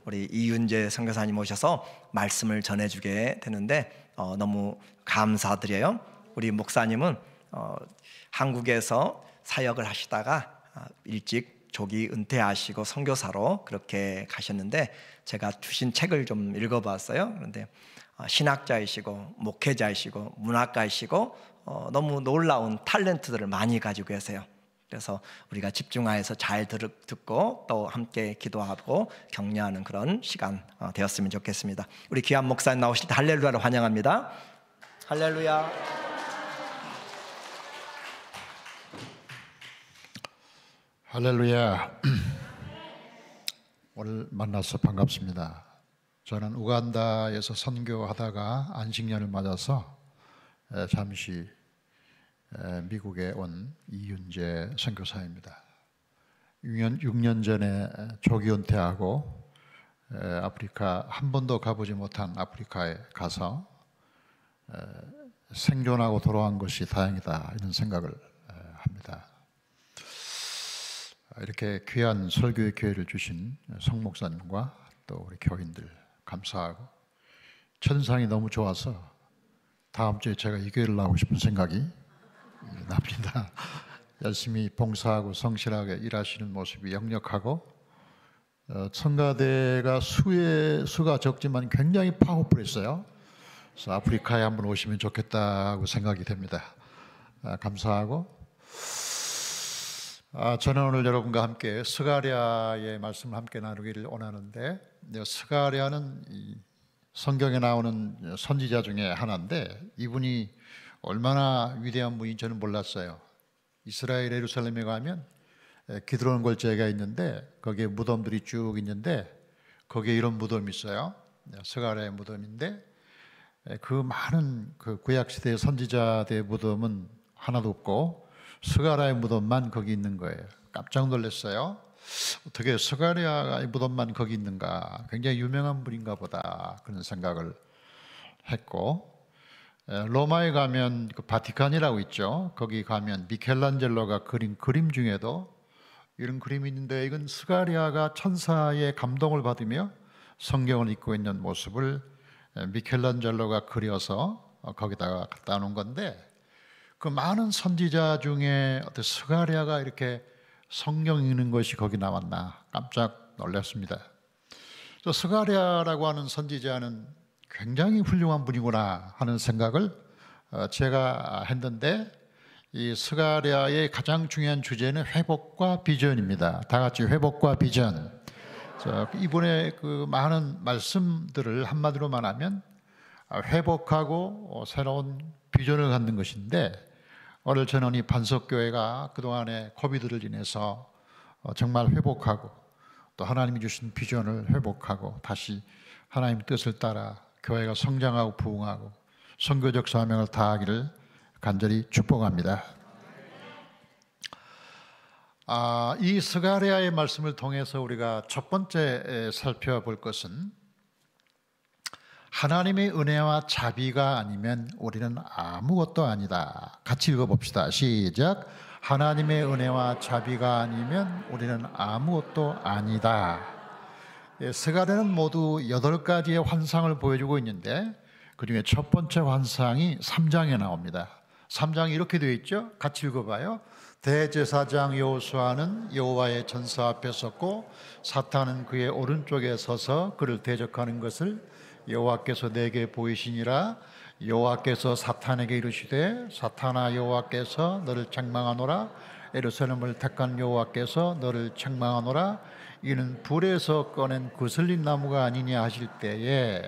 우리 이윤재 선교사님 오셔서 말씀을 전해주게 되는데 너무 감사드려요. 우리 목사님은 한국에서 사역을 하시다가 일찍 조기 은퇴하시고 선교사로 그렇게 가셨는데, 제가 주신 책을 좀 읽어봤어요. 그런데 신학자이시고 목회자이시고 문학가이시고 너무 놀라운 탤런트들을 많이 가지고 계세요. 그래서 우리가 집중하여서 잘 듣고 또 함께 기도하고 격려하는 그런 시간 되었으면 좋겠습니다. 우리 귀한 목사님 나오실 때 할렐루야로 환영합니다. 할렐루야. 할렐루야. 오늘 만나서 반갑습니다. 저는 우간다에서 선교하다가 안식년을 맞아서 잠시 미국에 온 이윤재 선교사입니다. 6년 전에 조기 은퇴하고 아프리카 한 번도 가보지 못한 아프리카에 가서 생존하고 돌아온 것이 다행이다, 이런 생각을 합니다. 이렇게 귀한 설교의 기회를 주신 성 목사님과 또 우리 교인들 감사하고, 천상이 너무 좋아서 다음 주에 제가 이 교회를 나오고 싶은 생각이 납니다. 열심히 봉사하고 성실하게 일하시는 모습이 역력하고, 성가대가 수가 적지만 굉장히 파워풀했어요. 그래서 아프리카에 한번 오시면 좋겠다고 생각이 됩니다. 감사하고, 저는 오늘 여러분과 함께 스가랴의 말씀을 함께 나누기를 원하는데, 스가랴는 성경에 나오는 선지자 중에 하나인데, 이분이 얼마나 위대한 분인지 저는 몰랐어요. 이스라엘 예루살렘에 가면 기드론 골짜기가 있는데 거기에 무덤들이 쭉 있는데, 거기에 이런 무덤이 있어요. 스가랴의 무덤인데, 그 많은 그 구약시대의 선지자들의 무덤은 하나도 없고 스가랴의 무덤만 거기 있는 거예요. 깜짝 놀랐어요. 어떻게 스가랴의 무덤만 거기 있는가, 굉장히 유명한 분인가 보다, 그런 생각을 했고, 로마에 가면 그 바티칸이라고 있죠. 거기 가면 미켈란젤로가 그린 그림 중에도 이런 그림이 있는데, 이건 스가랴가 천사의 감동을 받으며 성경을 읽고 있는 모습을 미켈란젤로가 그려서 거기다가 갖다 놓은 건데, 그 많은 선지자 중에 어떤 스가랴가 이렇게 성경 읽는 것이 거기 나왔나 깜짝 놀랐습니다. 스가랴라고 하는 선지자는 굉장히 훌륭한 분이구나 하는 생각을 제가 했는데, 이 스가랴의 가장 중요한 주제는 회복과 비전입니다. 다 같이 회복과 비전. 이분의 그 많은 말씀들을 한마디로 말하면 회복하고 새로운 비전을 갖는 것인데, 오늘 저는 이 반석교회가 그동안의 코비드를 인해서 정말 회복하고, 또 하나님이 주신 비전을 회복하고 다시 하나님 뜻을 따라 교회가 성장하고 부흥하고 선교적 사명을 다하기를 간절히 축복합니다. 이 스가랴의 말씀을 통해서 우리가 첫 번째 살펴볼 것은, 하나님의 은혜와 자비가 아니면 우리는 아무것도 아니다. 같이 읽어봅시다. 시작. 하나님의 은혜와 자비가 아니면 우리는 아무것도 아니다. 스가랴는 모두 8가지의 환상을 보여주고 있는데, 그 중에 첫 번째 환상이 3장에 나옵니다. 3장이 이렇게 되어 있죠. 같이 읽어봐요. 대제사장 여호수아는 여호와의 전사 앞에 섰고 사탄은 그의 오른쪽에 서서 그를 대적하는 것을 여호와께서 내게 보이시니라. 여호와께서 사탄에게 이르시되, 사탄아, 여호와께서 너를 책망하노라. 예루살렘을 택한 여호와께서 너를 책망하노라. 이는 불에서 꺼낸 그슬린 나무가 아니냐 하실 때에,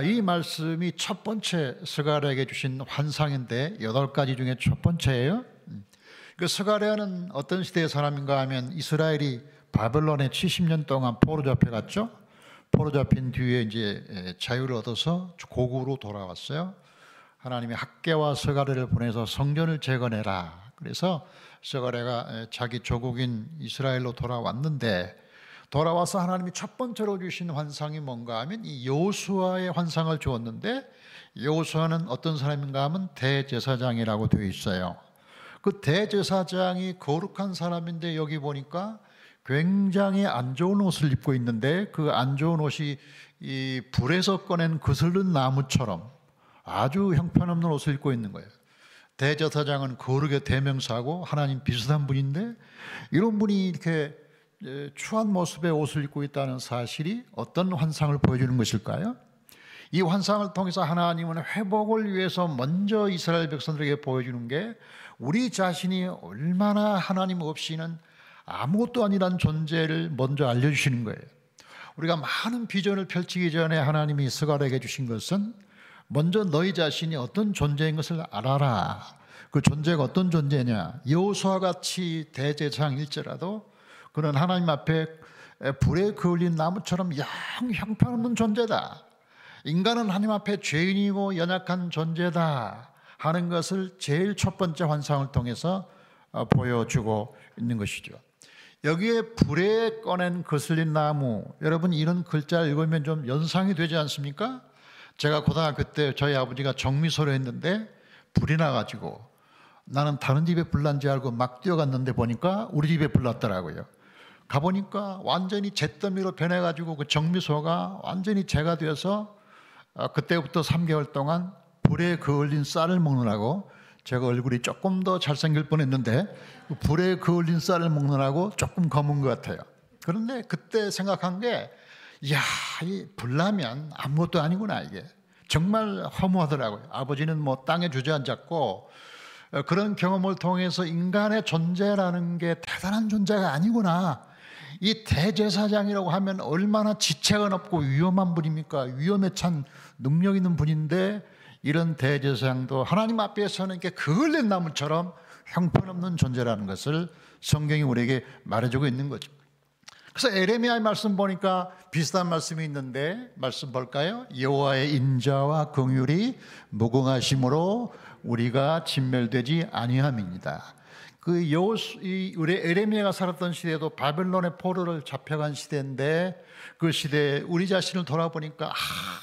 이 말씀이 첫 번째 스가랴에게 주신 환상인데 8가지 중에 첫 번째예요. 그 스가랴는 어떤 시대의 사람인가 하면, 이스라엘이 바벨론에 70년 동안 포로 잡혀갔죠. 포로 잡힌 뒤에 이제 자유를 얻어서 고국으로 돌아왔어요. 하나님이 학개와 스가랴를 보내서 성전을 재건해라. 그래서 스가랴가 자기 조국인 이스라엘로 돌아왔는데, 돌아와서 하나님이 첫 번째로 주신 환상이 뭔가 하면 이 여호수아의 환상을 주었는데, 여호수아는 어떤 사람인가 하면 대제사장이라고 되어 있어요. 그 대제사장이 거룩한 사람인데, 여기 보니까 굉장히 안 좋은 옷을 입고 있는데 그 안 좋은 옷이 이 불에서 꺼낸 거슬린 나무처럼 아주 형편없는 옷을 입고 있는 거예요. 대제사장은 거룩의 대명사고 하나님 비슷한 분인데 이런 분이 이렇게 추한 모습의 옷을 입고 있다는 사실이 어떤 환상을 보여주는 것일까요? 이 환상을 통해서 하나님은 회복을 위해서 먼저 이스라엘 백성들에게 보여주는 게 우리 자신이 얼마나 하나님 없이는 아무것도 아니란 존재를 먼저 알려주시는 거예요. 우리가 많은 비전을 펼치기 전에 하나님이 스가랴에게 주신 것은 먼저 너희 자신이 어떤 존재인 것을 알아라. 그 존재가 어떤 존재냐. 여호수아와 같이 대제사장일지라도 그는 하나님 앞에 불에 그을린 나무처럼 영 형편없는 존재다. 인간은 하나님 앞에 죄인이고 연약한 존재다 하는 것을 제일 첫 번째 환상을 통해서 보여주고 있는 것이죠. 여기에 불에 꺼낸 거슬린 나무, 여러분 이런 글자를 읽으면 좀 연상이 되지 않습니까? 제가 고등학교 때 저희 아버지가 정미소를 했는데 불이 나가지고 나는 다른 집에 불 난 줄 알고 막 뛰어갔는데 보니까 우리 집에 불 났더라고요. 가보니까 완전히 잿더미로 변해가지고 그 정미소가 완전히 재가 되어서 그때부터 3개월 동안 불에 그을린 쌀을 먹느라고 제가 얼굴이 조금 더 잘생길 뻔했는데 불에 그을린 쌀을 먹느라고 조금 검은 것 같아요. 그런데 그때 생각한 게 이야, 이 불나면 아무것도 아니구나. 이게 정말 허무하더라고요. 아버지는 뭐 땅에 주저앉았고 그런 경험을 통해서 인간의 존재라는 게 대단한 존재가 아니구나. 이 대제사장이라고 하면 얼마나 지체가 없고 위험한 분입니까? 위험에 찬 능력 있는 분인데 이런 대제사장도 하나님 앞에서는 이렇게 그을린 나무처럼 형편없는 존재라는 것을 성경이 우리에게 말해주고 있는 거죠. 그래서 에레미야의 말씀 보니까 비슷한 말씀이 있는데 말씀 볼까요? 여호와의 인자와 긍휼이 무궁하심으로 우리가 진멸되지 아니함입니다. 우리 에레미야가 살았던 시대도 바벨론의 포로를 잡혀간 시대인데 그 시대에 우리 자신을 돌아보니까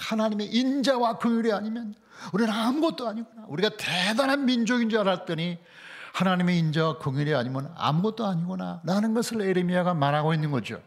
하나님의 인자와 긍휼이 아니면 우리는 아무것도 아니구나. 우리가 대단한 민족인 줄 알았더니 하나님의 인자와 긍휼이 아니면 아무것도 아니구나 라는 것을 에레미야가 말하고 있는 거죠.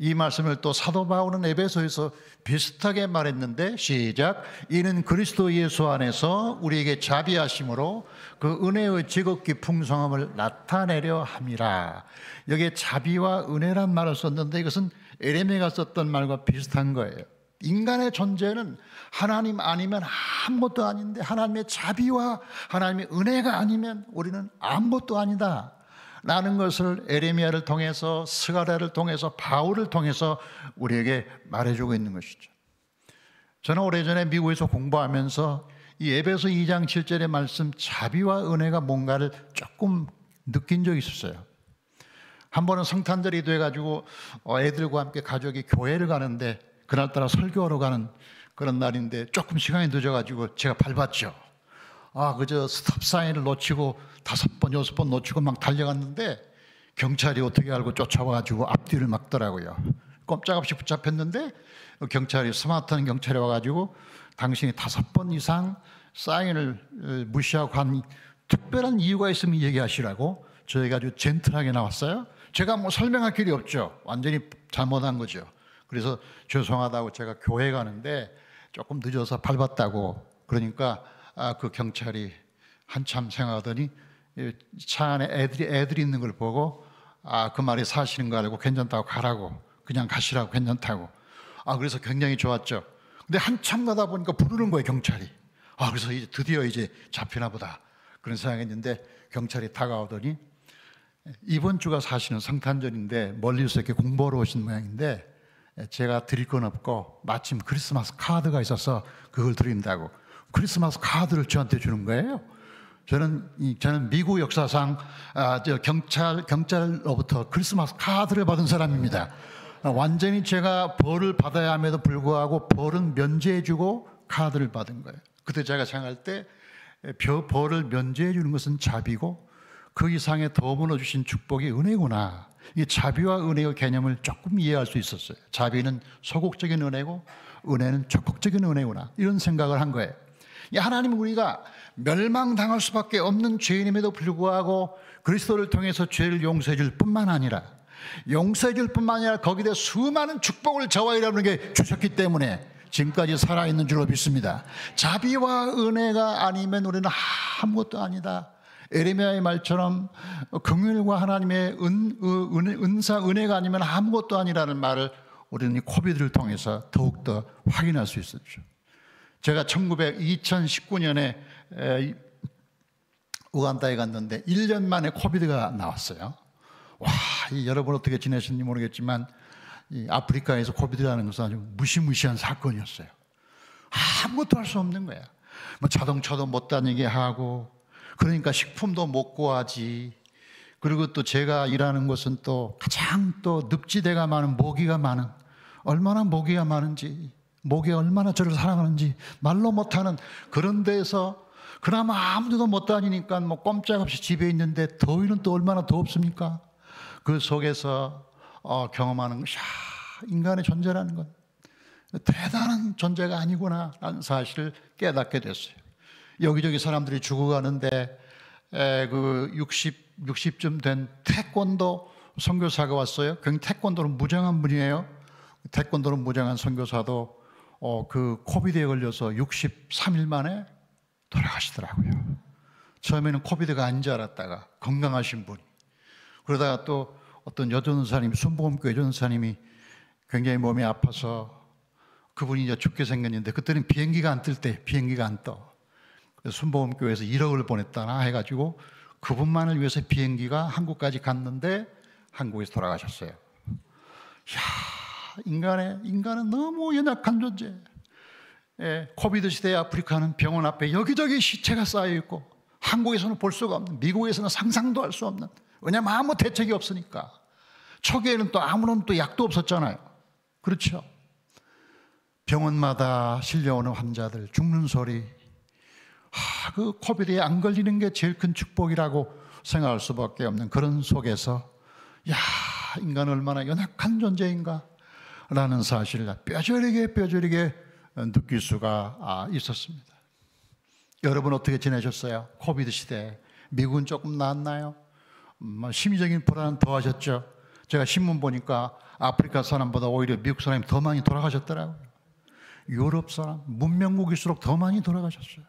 이 말씀을 또 사도 바울은 에베소에서 비슷하게 말했는데 시작. 이는 그리스도 예수 안에서 우리에게 자비하심으로 그 은혜의 지극히 풍성함을 나타내려 함이라. 여기에 자비와 은혜란 말을 썼는데 이것은 에레미야가 썼던 말과 비슷한 거예요. 인간의 존재는 하나님 아니면 아무것도 아닌데 하나님의 자비와 하나님의 은혜가 아니면 우리는 아무것도 아니다 라는 것을 에레미야를 통해서 스가랴를 통해서 바울을 통해서 우리에게 말해주고 있는 것이죠. 저는 오래전에 미국에서 공부하면서 이 에베소 2장 7절의 말씀 자비와 은혜가 뭔가를 조금 느낀 적이 있었어요. 한 번은 성탄절이 돼가지고 애들과 함께 가족이 교회를 가는데 그날따라 설교하러 가는 그런 날인데 조금 시간이 늦어가지고 제가 밟았죠. 그저 스톱 사인을 놓치고 5번, 6번 놓치고 막 달려갔는데 경찰이 어떻게 알고 쫓아와가지고 앞뒤를 막더라고요. 꼼짝없이 붙잡혔는데 경찰이 스마트한 경찰이 와가지고 당신이 5번 이상 사인을 무시하고 한 특별한 이유가 있으면 얘기하시라고 저희가 아주 젠틀하게 나왔어요. 제가 뭐 설명할 길이 없죠. 완전히 잘못한 거죠. 그래서 죄송하다고 제가 교회 가는데 조금 늦어서 밟았다고 그러니까 그 경찰이 한참 생각하더니 차 안에 애들이 있는 걸 보고 그 말이 사실인 거 알고 괜찮다고 가라고 그냥 가시라고 괜찮다고 그래서 굉장히 좋았죠. 근데 한참 가다 보니까 부르는 거예요 경찰이. 그래서 이제 드디어 이제 잡히나 보다 그런 생각했는데 경찰이 다가오더니 이번 주가 사실은 성탄절인데 멀리서 이렇게 공부하러 오신 모양인데 제가 드릴 건 없고 마침 크리스마스 카드가 있어서 그걸 드린다고 크리스마스 카드를 저한테 주는 거예요. 저는 미국 역사상 경찰로부터 크리스마스 카드를 받은 사람입니다. 완전히 제가 벌을 받아야 함에도 불구하고 벌은 면제해주고 카드를 받은 거예요. 그때 제가 생각할 때 벌을 면제해주는 것은 자비고 그 이상의 더불어 주신 축복이 은혜구나. 이 자비와 은혜의 개념을 조금 이해할 수 있었어요. 자비는 소극적인 은혜고 은혜는 적극적인 은혜구나. 이런 생각을 한 거예요. 하나님은 우리가 멸망당할 수밖에 없는 죄인임에도 불구하고 그리스도를 통해서 죄를 용서해 줄 뿐만 아니라 용서해 줄 뿐만 아니라 거기에 수많은 축복을 저와 여러분에게 주셨기 때문에 지금까지 살아있는 줄로 믿습니다. 자비와 은혜가 아니면 우리는 아무것도 아니다. 에레미야의 말처럼 긍휼과 하나님의 은혜가 아니면 아무것도 아니라는 말을 우리는 이 코비드를 통해서 더욱더 확인할 수 있었죠. 제가 2019년에 우간다에 갔는데 1년 만에 코비드가 나왔어요. 와, 여러분 어떻게 지내셨는지 모르겠지만 이 아프리카에서 코비드라는 것은 아주 무시무시한 사건이었어요. 아무것도 할 수 없는 거야. 뭐 자동차도 못 다니게 하고, 그러니까 식품도 못 구하지. 그리고 또 제가 일하는 곳은 또 가장 또 늪지대가 많은, 모기가 많은, 얼마나 모기가 많은지, 모기가 얼마나 저를 사랑하는지 말로 못하는 그런 데에서 그나마 아무데도 못 다니니까 뭐 꼼짝없이 집에 있는데 더위는 또 얼마나 더웠습니까? 그 속에서 경험하는 것이 인간의 존재라는 것, 대단한 존재가 아니구나 라는 사실을 깨닫게 됐어요. 여기저기 사람들이 죽어가는데 그 60쯤 된 태권도 선교사가 왔어요. 태권도는 무장한 분이에요. 태권도는 무장한 선교사도 그 코비드에 걸려서 63일 만에 돌아가시더라고요. 처음에는 코비드가 아닌 줄 알았다가 건강하신 분이, 그러다가 또 어떤 여전사님, 순복음교회 여전사님이 굉장히 몸이 아파서 그분이 이제 죽게 생겼는데 그때는 비행기가 안 뜰 때, 비행기가 안 떠. 그래서 순복음교회에서 1억을 보냈다나 해가지고 그분만을 위해서 비행기가 한국까지 갔는데 한국에서 돌아가셨어요. 이야, 인간은 너무 연약한 존재. 코비드 시대의 아프리카는 병원 앞에 여기저기 시체가 쌓여있고 한국에서는 볼 수가 없는, 미국에서는 상상도 할 수 없는, 왜냐하면 아무 대책이 없으니까. 초기에는 또 아무런 또 약도 없었잖아요. 그렇죠? 병원마다 실려오는 환자들 죽는 소리, 그 코비드에 안 걸리는 게 제일 큰 축복이라고 생각할 수밖에 없는 그런 속에서 야, 인간은 얼마나 연약한 존재인가 라는 사실을 뼈저리게 느낄 수가 있었습니다. 여러분 어떻게 지내셨어요? 코비드 시대 미국은 조금 나았나요? 심리적인 불안은 더 하셨죠. 제가 신문 보니까 아프리카 사람보다 오히려 미국 사람이 더 많이 돌아가셨더라고요. 유럽 사람, 문명국일수록 더 많이 돌아가셨어요.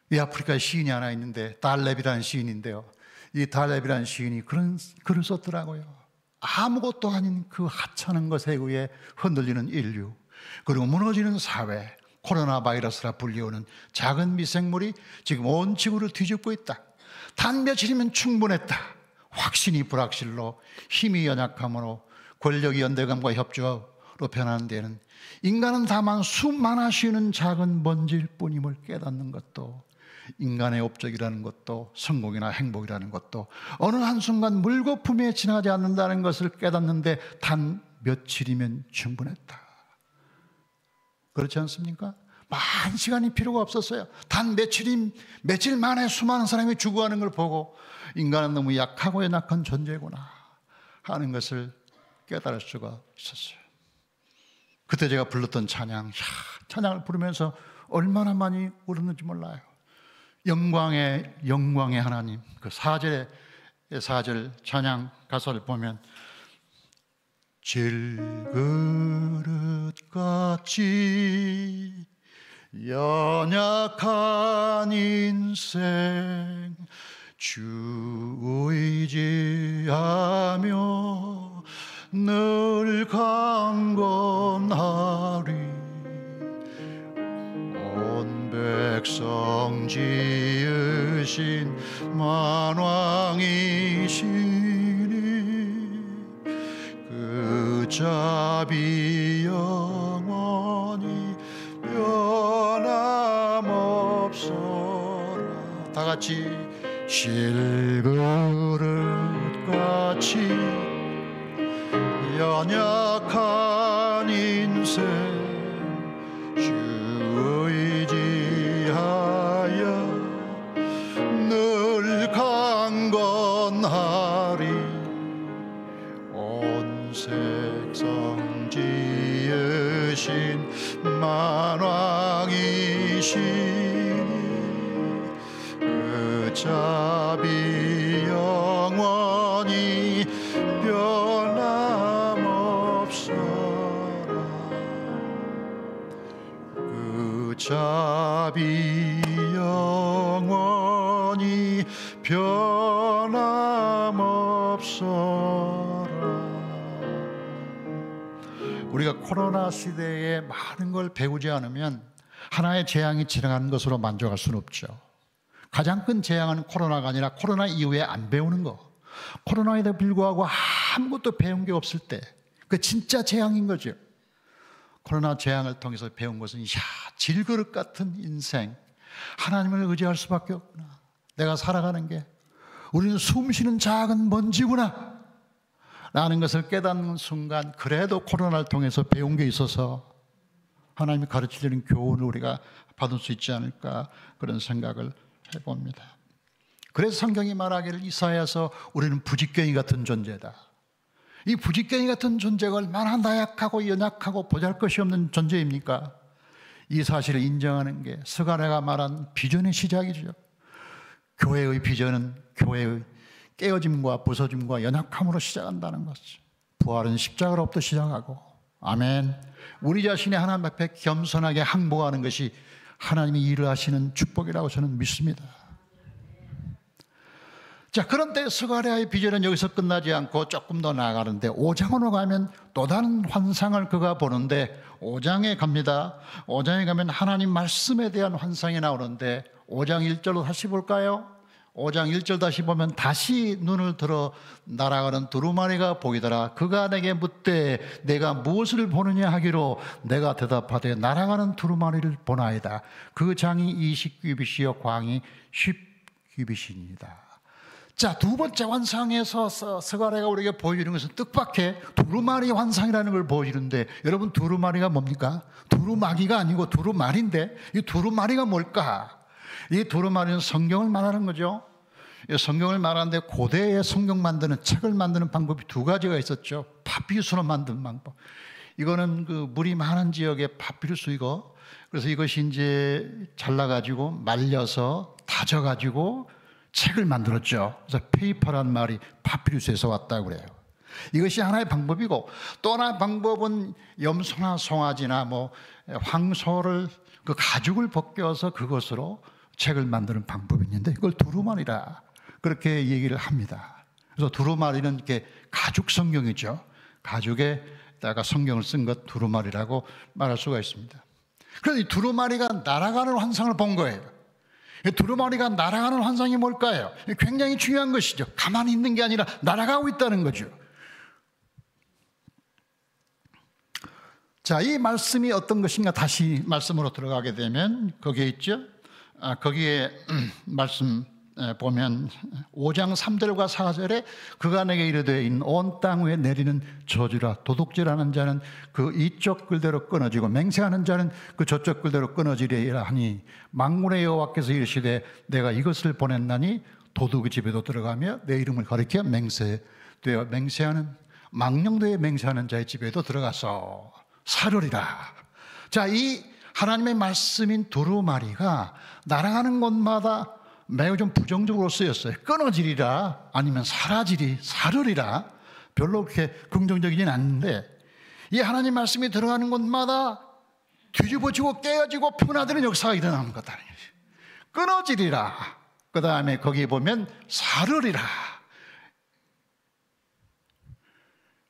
이 아프리카에 시인이 하나 있는데 달렙이라는 시인인데요, 이 달렙이라는 시인이 그런 글을 썼더라고요. 아무것도 아닌 그 하찮은 것에 의해 흔들리는 인류, 그리고 무너지는 사회, 코로나 바이러스라 불리우는 작은 미생물이 지금 온 지구를 뒤집고 있다. 단 며칠이면 충분했다. 확신이 불확실로, 힘이 연약함으로, 권력이 연대감과 협조로 변하는 데는 인간은 다만 수많아 쉬는 작은 먼지일 뿐임을 깨닫는 것도, 인간의 업적이라는 것도, 성공이나 행복이라는 것도 어느 한순간 물거품에 지나지 않는다는 것을 깨닫는데 단 며칠이면 충분했다. 그렇지 않습니까? 많은 시간이 필요가 없었어요. 단 며칠 만에 수많은 사람이 죽어가는 걸 보고 인간은 너무 약하고 연약한 존재구나 하는 것을 깨달을 수가 있었어요. 그때 제가 불렀던 찬양을 부르면서 얼마나 많이 울었는지 몰라요. 영광의 하나님, 그 4절 찬양 가사를 보면 질그릇같이 연약한 인생 주 의지하며 늘 강건하리. 온 백성 지으신 만왕이시니 그 자비 영원히 변함없어라. 다 같이 실그릇같이 연약한 인생 주 의지하여 늘 강건하리. 온 세상 지으신 만왕이시니 그 자비 영원히 붙잡이 영원히 변함없어라. 우리가 코로나 시대에 많은 걸 배우지 않으면 하나의 재앙이 지나가는 것으로 만족할 수는 없죠. 가장 큰 재앙은 코로나가 아니라 코로나 이후에 안 배우는 거. 코로나에도 불구하고 아무것도 배운 게 없을 때 그 진짜 재앙인 거죠. 코로나 재앙을 통해서 배운 것은 질그릇 같은 인생, 하나님을 의지할 수밖에 없구나. 내가 살아가는 게 우리는 숨쉬는 작은 먼지구나 라는 것을 깨닫는 순간, 그래도 코로나를 통해서 배운 게 있어서 하나님이 가르치려는 교훈을 우리가 받을 수 있지 않을까, 그런 생각을 해봅니다. 그래서 성경이 말하기를 이사야서 우리는 부직갱이 같은 존재다. 이 부직갱이 같은 존재가 얼마나 나약하고 연약하고 보잘것이 없는 존재입니까? 이 사실을 인정하는 게 스가랴가 말한 비전의 시작이죠. 교회의 비전은 교회의 깨어짐과 부서짐과 연약함으로 시작한다는 것이죠. 부활은 십자가로부터 시작하고, 아멘. 우리 자신이 하나님 앞에 겸손하게 항복하는 것이 하나님이 일을 하시는 축복이라고 저는 믿습니다. 자, 그런데 스가랴의 비전은 여기서 끝나지 않고 조금 더 나아가는데 5장으로 가면 또 다른 환상을 그가 보는데, 5장에 갑니다. 5장에 가면 하나님 말씀에 대한 환상이 나오는데 5장 1절로 다시 볼까요? 5장 1절 다시 보면, 다시 눈을 들어 날아가는 두루마리가 보이더라. 그가 내게 묻되 내가 무엇을 보느냐 하기로, 내가 대답하되 날아가는 두루마리를 보나이다. 그 장이 20규빗이요 광이 10규빗이니이다. 자, 두 번째 환상에서 스가랴가 우리에게 보여주는 것은 뜻밖의 두루마리 환상이라는 걸 보여주는데, 여러분, 두루마리가 뭡니까? 두루마기가 아니고 두루마리인데, 이 두루마리가 뭘까? 이 두루마리는 성경을 말하는 거죠. 성경을 말하는데 고대에 성경 만드는, 책을 만드는 방법이 두 가지가 있었죠. 파피루스로 만드는 방법. 이거는 그 물이 많은 지역의 파피루스이고, 그래서 이것이 이제 잘라가지고 말려서 다져가지고 책을 만들었죠. 그래서 페이퍼란 말이 파피루스에서 왔다고 그래요. 이것이 하나의 방법이고, 또 하나의 방법은 염소나 송아지나 뭐 황소를, 그 가죽을 벗겨서 그것으로 책을 만드는 방법이 있는데, 이걸 두루마리라 그렇게 얘기를 합니다. 그래서 두루마리는 이렇게 가죽 성경이죠. 가죽에다가 성경을 쓴 것 두루마리라고 말할 수가 있습니다. 그래서 이 두루마리가 날아가는 환상을 본 거예요. 두루마리가 날아가는 환상이 뭘까요? 굉장히 중요한 것이죠. 가만히 있는 게 아니라 날아가고 있다는 거죠. 자, 이 말씀이 어떤 것인가 다시 말씀으로 들어가게 되면 거기에 있죠. 거기에 말씀 보면 5장 3절과 4절에 그가 내게 이르되 온 땅 위에 내리는 저주라. 도둑질하는 자는 그 이쪽 글대로 끊어지고 맹세하는 자는 그 저쪽 글대로 끊어지리라 하니, 만군의 여호와께서 이르시되 내가 이것을 보냈나니 도둑의 집에도 들어가며 내 이름을 가리켜 맹세되어 맹세하는, 망령되어 맹세하는 자의 집에도 들어가서 살으리라. 자, 이 하나님의 말씀인 두루마리가 날아가는 곳마다 매우 좀 부정적으로 쓰였어요. 끊어지리라, 아니면 사르리라. 별로 그렇게 긍정적이진 않는데, 이 하나님 말씀이 들어가는 곳마다 뒤집어지고 깨어지고 분화되는 역사가 일어나는 거다. 끊어지리라. 그 다음에 거기 보면 사르리라.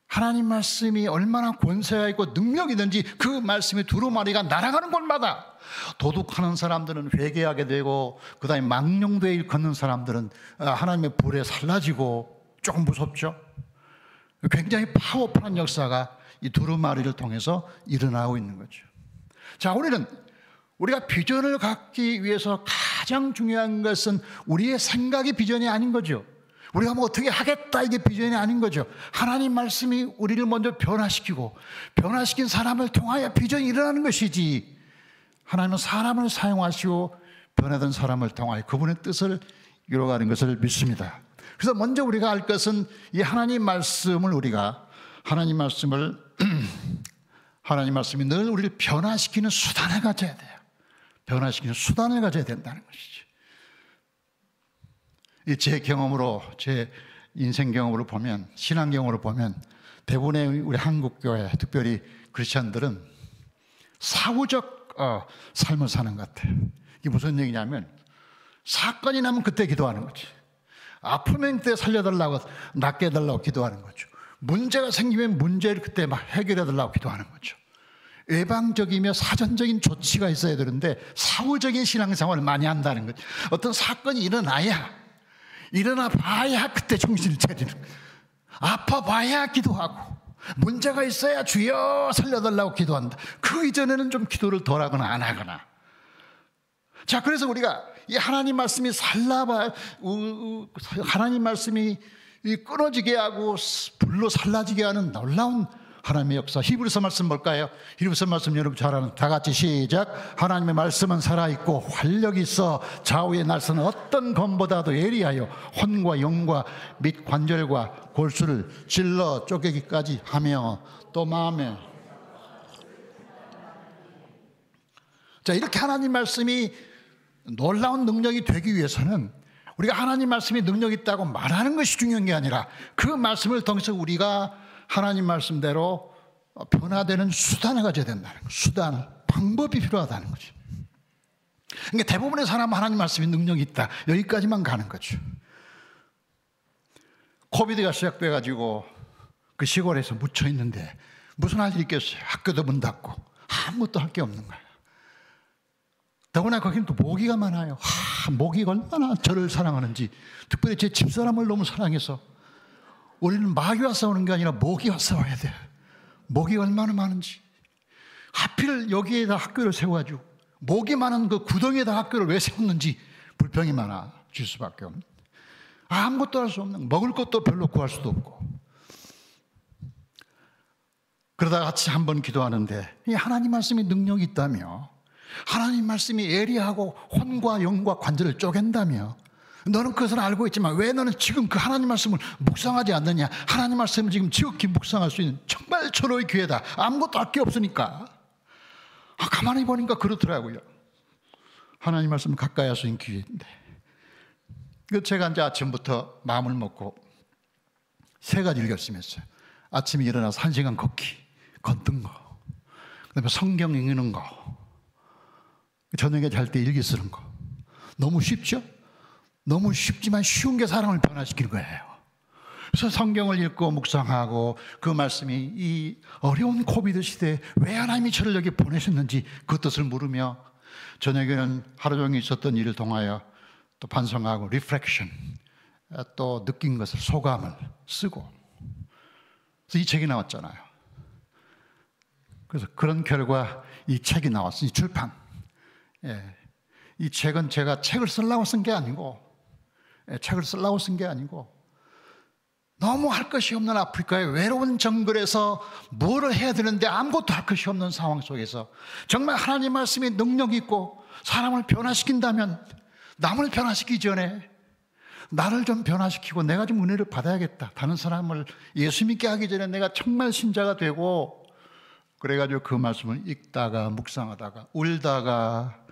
하나님 말씀이 얼마나 권세가 있고 능력이 있는지, 그 말씀이 두루마리가 날아가는 곳마다 도둑하는 사람들은 회개하게 되고, 그 다음에 망령되어 일컫는 사람들은 하나님의 불에 살라지고, 조금 무섭죠. 굉장히 파워풀한 역사가 이 두루마리를 통해서 일어나고 있는 거죠. 자, 우리가 비전을 갖기 위해서 가장 중요한 것은 우리의 생각이 비전이 아닌 거죠. 우리가 뭐 어떻게 하겠다, 이게 비전이 아닌 거죠. 하나님 말씀이 우리를 먼저 변화시키고, 변화시킨 사람을 통하여 비전이 일어나는 것이지, 하나님은 사람을 사용하시고 변화된 사람을 통하여 그분의 뜻을 이루어가는 것을 믿습니다. 그래서 먼저 우리가 알 것은 이 하나님 말씀을 하나님 말씀이 늘 우리를 변화시키는 수단을 가져야 돼요. 변화시키는 수단을 가져야 된다는 것이죠. 제 경험으로, 제 인생 경험으로 보면, 신앙 경험으로 보면, 대부분의 우리 한국 교회, 특별히 크리스천들은 사후적 삶을 사는 것 같아요. 이게 무슨 얘기냐면 사건이 나면 그때 기도하는 거지. 아프면 그때 살려달라고, 낫게 해달라고 기도하는 거죠. 문제가 생기면 문제를 그때 막 해결해달라고 기도하는 거죠. 예방적이며 사전적인 조치가 있어야 되는데 사후적인 신앙생활을 많이 한다는 거죠. 어떤 사건이 일어나 봐야 그때 정신을 차리는 거예요. 아파 봐야 기도하고, 문제가 있어야 주여 살려달라고 기도한다. 그 이전에는 좀 기도를 덜 하거나 안 하거나. 자, 그래서 우리가 이 하나님 말씀이 하나님 말씀이 끊어지게 하고 불로 살라지게 하는 놀라운 하나님의 역사. 히브리서 말씀 볼까요? 히브리서 말씀 여러분 잘 아는, 다 같이 시작. 하나님의 말씀은 살아있고 활력이 있어 좌우의 날선 어떤 검보다도 예리하여 혼과 영과 및 관절과 골수를 찔러 쪼개기까지 하며 또 마음에. 자, 이렇게 하나님 말씀이 놀라운 능력이 되기 위해서는 우리가 하나님 말씀이 능력 있다고 말하는 것이 중요한 게 아니라 그 말씀을 통해서 우리가 하나님 말씀대로 변화되는 수단을 가져야 된다는 거예요. 수단, 방법이 필요하다는 거죠. 그러니까 대부분의 사람은 하나님 말씀이 능력이 있다, 여기까지만 가는 거죠. 코비드가 시작돼가지고 그 시골에서 묻혀 있는데 무슨 할 일 있겠어요. 학교도 문 닫고 아무것도 할 게 없는 거예요. 더구나 거기는 또 모기가 많아요. 모기가 얼마나 저를 사랑하는지. 특별히 제 집사람을 너무 사랑해서 우리는 마귀와 싸우는 게 아니라 모기와 싸워야 돼요. 모기가 얼마나 많은지. 하필 여기에다 학교를 세워가지고 모기 많은 그 구덩이에다 학교를 왜 세웠는지 불평이 많아질 수밖에 없는. 아무것도 할 수 없는, 먹을 것도 별로 구할 수도 없고. 그러다가 같이 한번 기도하는데 이 하나님 말씀이 능력이 있다며, 하나님 말씀이 예리하고 혼과 영과 관절을 쪼갠다며, 너는 그것을 알고 있지만 왜 너는 지금 그 하나님 말씀을 묵상하지 않느냐. 하나님 말씀을 지금 지극히 묵상할 수 있는 정말 절호의 기회다. 아무것도 할 게 없으니까. 가만히 보니까 그렇더라고요. 하나님 말씀을 가까이 할 수 있는 기회인데. 제가 이제 아침부터 마음을 먹고 세 가지를 결심했어요. 아침에 일어나서 1시간 걷는 거, 그다음에 성경 읽는 거, 저녁에 잘 때 일기 쓰는 거. 너무 쉽죠? 너무 쉽지만 쉬운 게 사람을 변화시키는 거예요. 그래서 성경을 읽고 묵상하고 그 말씀이 이 어려운 코비드 시대에 왜 하나님이 저를 여기 보내셨는지 그 뜻을 물으며, 저녁에는 하루 종일 있었던 일을 통하여 또 반성하고 리프렉션, 또 느낀 것을, 소감을 쓰고. 그래서 이 책이 나왔잖아요. 그래서 그런 결과 이 책이 나왔어요. 이 출판. 이 책은 제가 책을 쓰려고 쓴 게 아니고, 너무 할 것이 없는 아프리카의 외로운 정글에서 뭐를 해야 되는데 아무것도 할 것이 없는 상황 속에서 정말 하나님 말씀이 능력 있고 사람을 변화시킨다면 남을 변화시키기 전에 나를 좀 변화시키고 내가 좀 은혜를 받아야겠다. 다른 사람을 예수 믿게 하기 전에 내가 정말 신자가 되고, 그래가지고 그 말씀을 읽다가 묵상하다가 울다가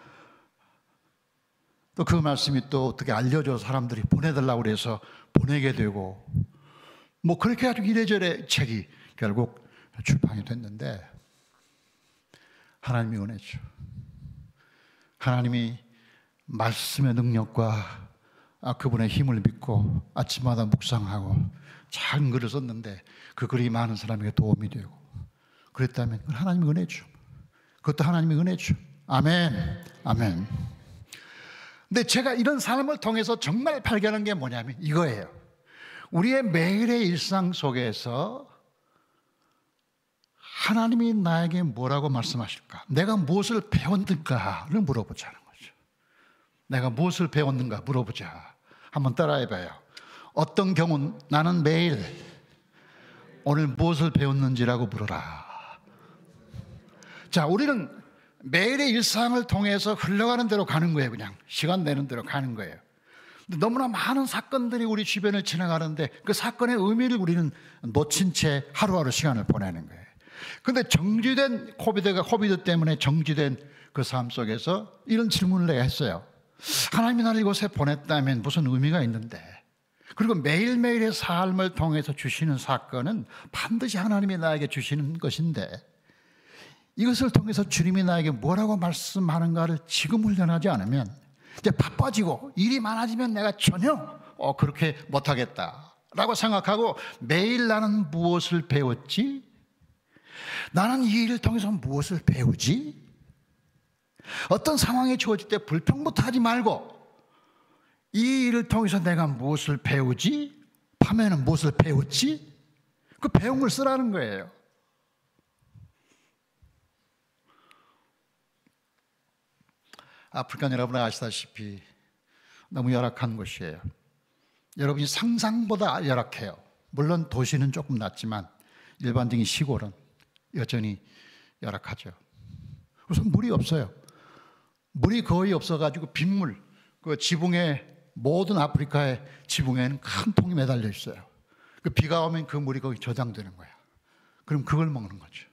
또 그 말씀이 또 어떻게 알려줘서 사람들이 보내달라고 그래서 보내게 되고, 뭐 그렇게 해가지고 이래저래 책이 결국 출판이 됐는데, 하나님이 은혜죠. 하나님이 말씀의 능력과 그분의 힘을 믿고 아침마다 묵상하고 작은 글을 썼는데 그 글이 많은 사람에게 도움이 되고 그랬다면 그건 하나님의 은혜죠. 그것도 하나님의 은혜죠. 아멘. 아멘. 근데 제가 이런 삶을 통해서 정말 발견한 게 뭐냐면 이거예요. 우리의 매일의 일상 속에서 하나님이 나에게 뭐라고 말씀하실까? 내가 무엇을 배웠는가를 물어보자는 거죠. 내가 무엇을 배웠는가 물어보자. 한번 따라해봐요. 어떤 경우는 나는 매일 오늘 무엇을 배웠는지라고 물어라. 자, 우리는 매일의 일상을 통해서 흘러가는 대로 가는 거예요. 그냥 시간 내는 대로 가는 거예요. 근데 너무나 많은 사건들이 우리 주변을 지나가는데 그 사건의 의미를 우리는 놓친 채 하루하루 시간을 보내는 거예요. 근데 정지된 코비드 때문에 정지된 그 삶 속에서 이런 질문을 내가 했어요. 하나님이 나를 이곳에 보냈다면 무슨 의미가 있는데, 그리고 매일매일의 삶을 통해서 주시는 사건은 반드시 하나님이 나에게 주시는 것인데, 이것을 통해서 주님이 나에게 뭐라고 말씀하는가를 지금 훈련하지 않으면 이제 바빠지고 일이 많아지면 내가 전혀 그렇게 못하겠다라고 생각하고 매일 나는 무엇을 배웠지? 나는 이 일을 통해서 무엇을 배우지? 어떤 상황이 주어질 때 불평부터 하지 말고 이 일을 통해서 내가 무엇을 배우지? 밤에는 무엇을 배웠지? 그 배운 걸 쓰라는 거예요. 아프리카 여러분 아시다시피 너무 열악한 곳이에요. 여러분이 상상보다 열악해요. 물론 도시는 조금 낫지만 일반적인 시골은 여전히 열악하죠. 우선 물이 없어요. 물이 거의 없어가지고 빗물, 그 지붕에 모든 아프리카의 지붕에는 큰 통이 매달려 있어요. 그 비가 오면 그 물이 거기 저장되는 거야. 그럼 그걸 먹는 거죠.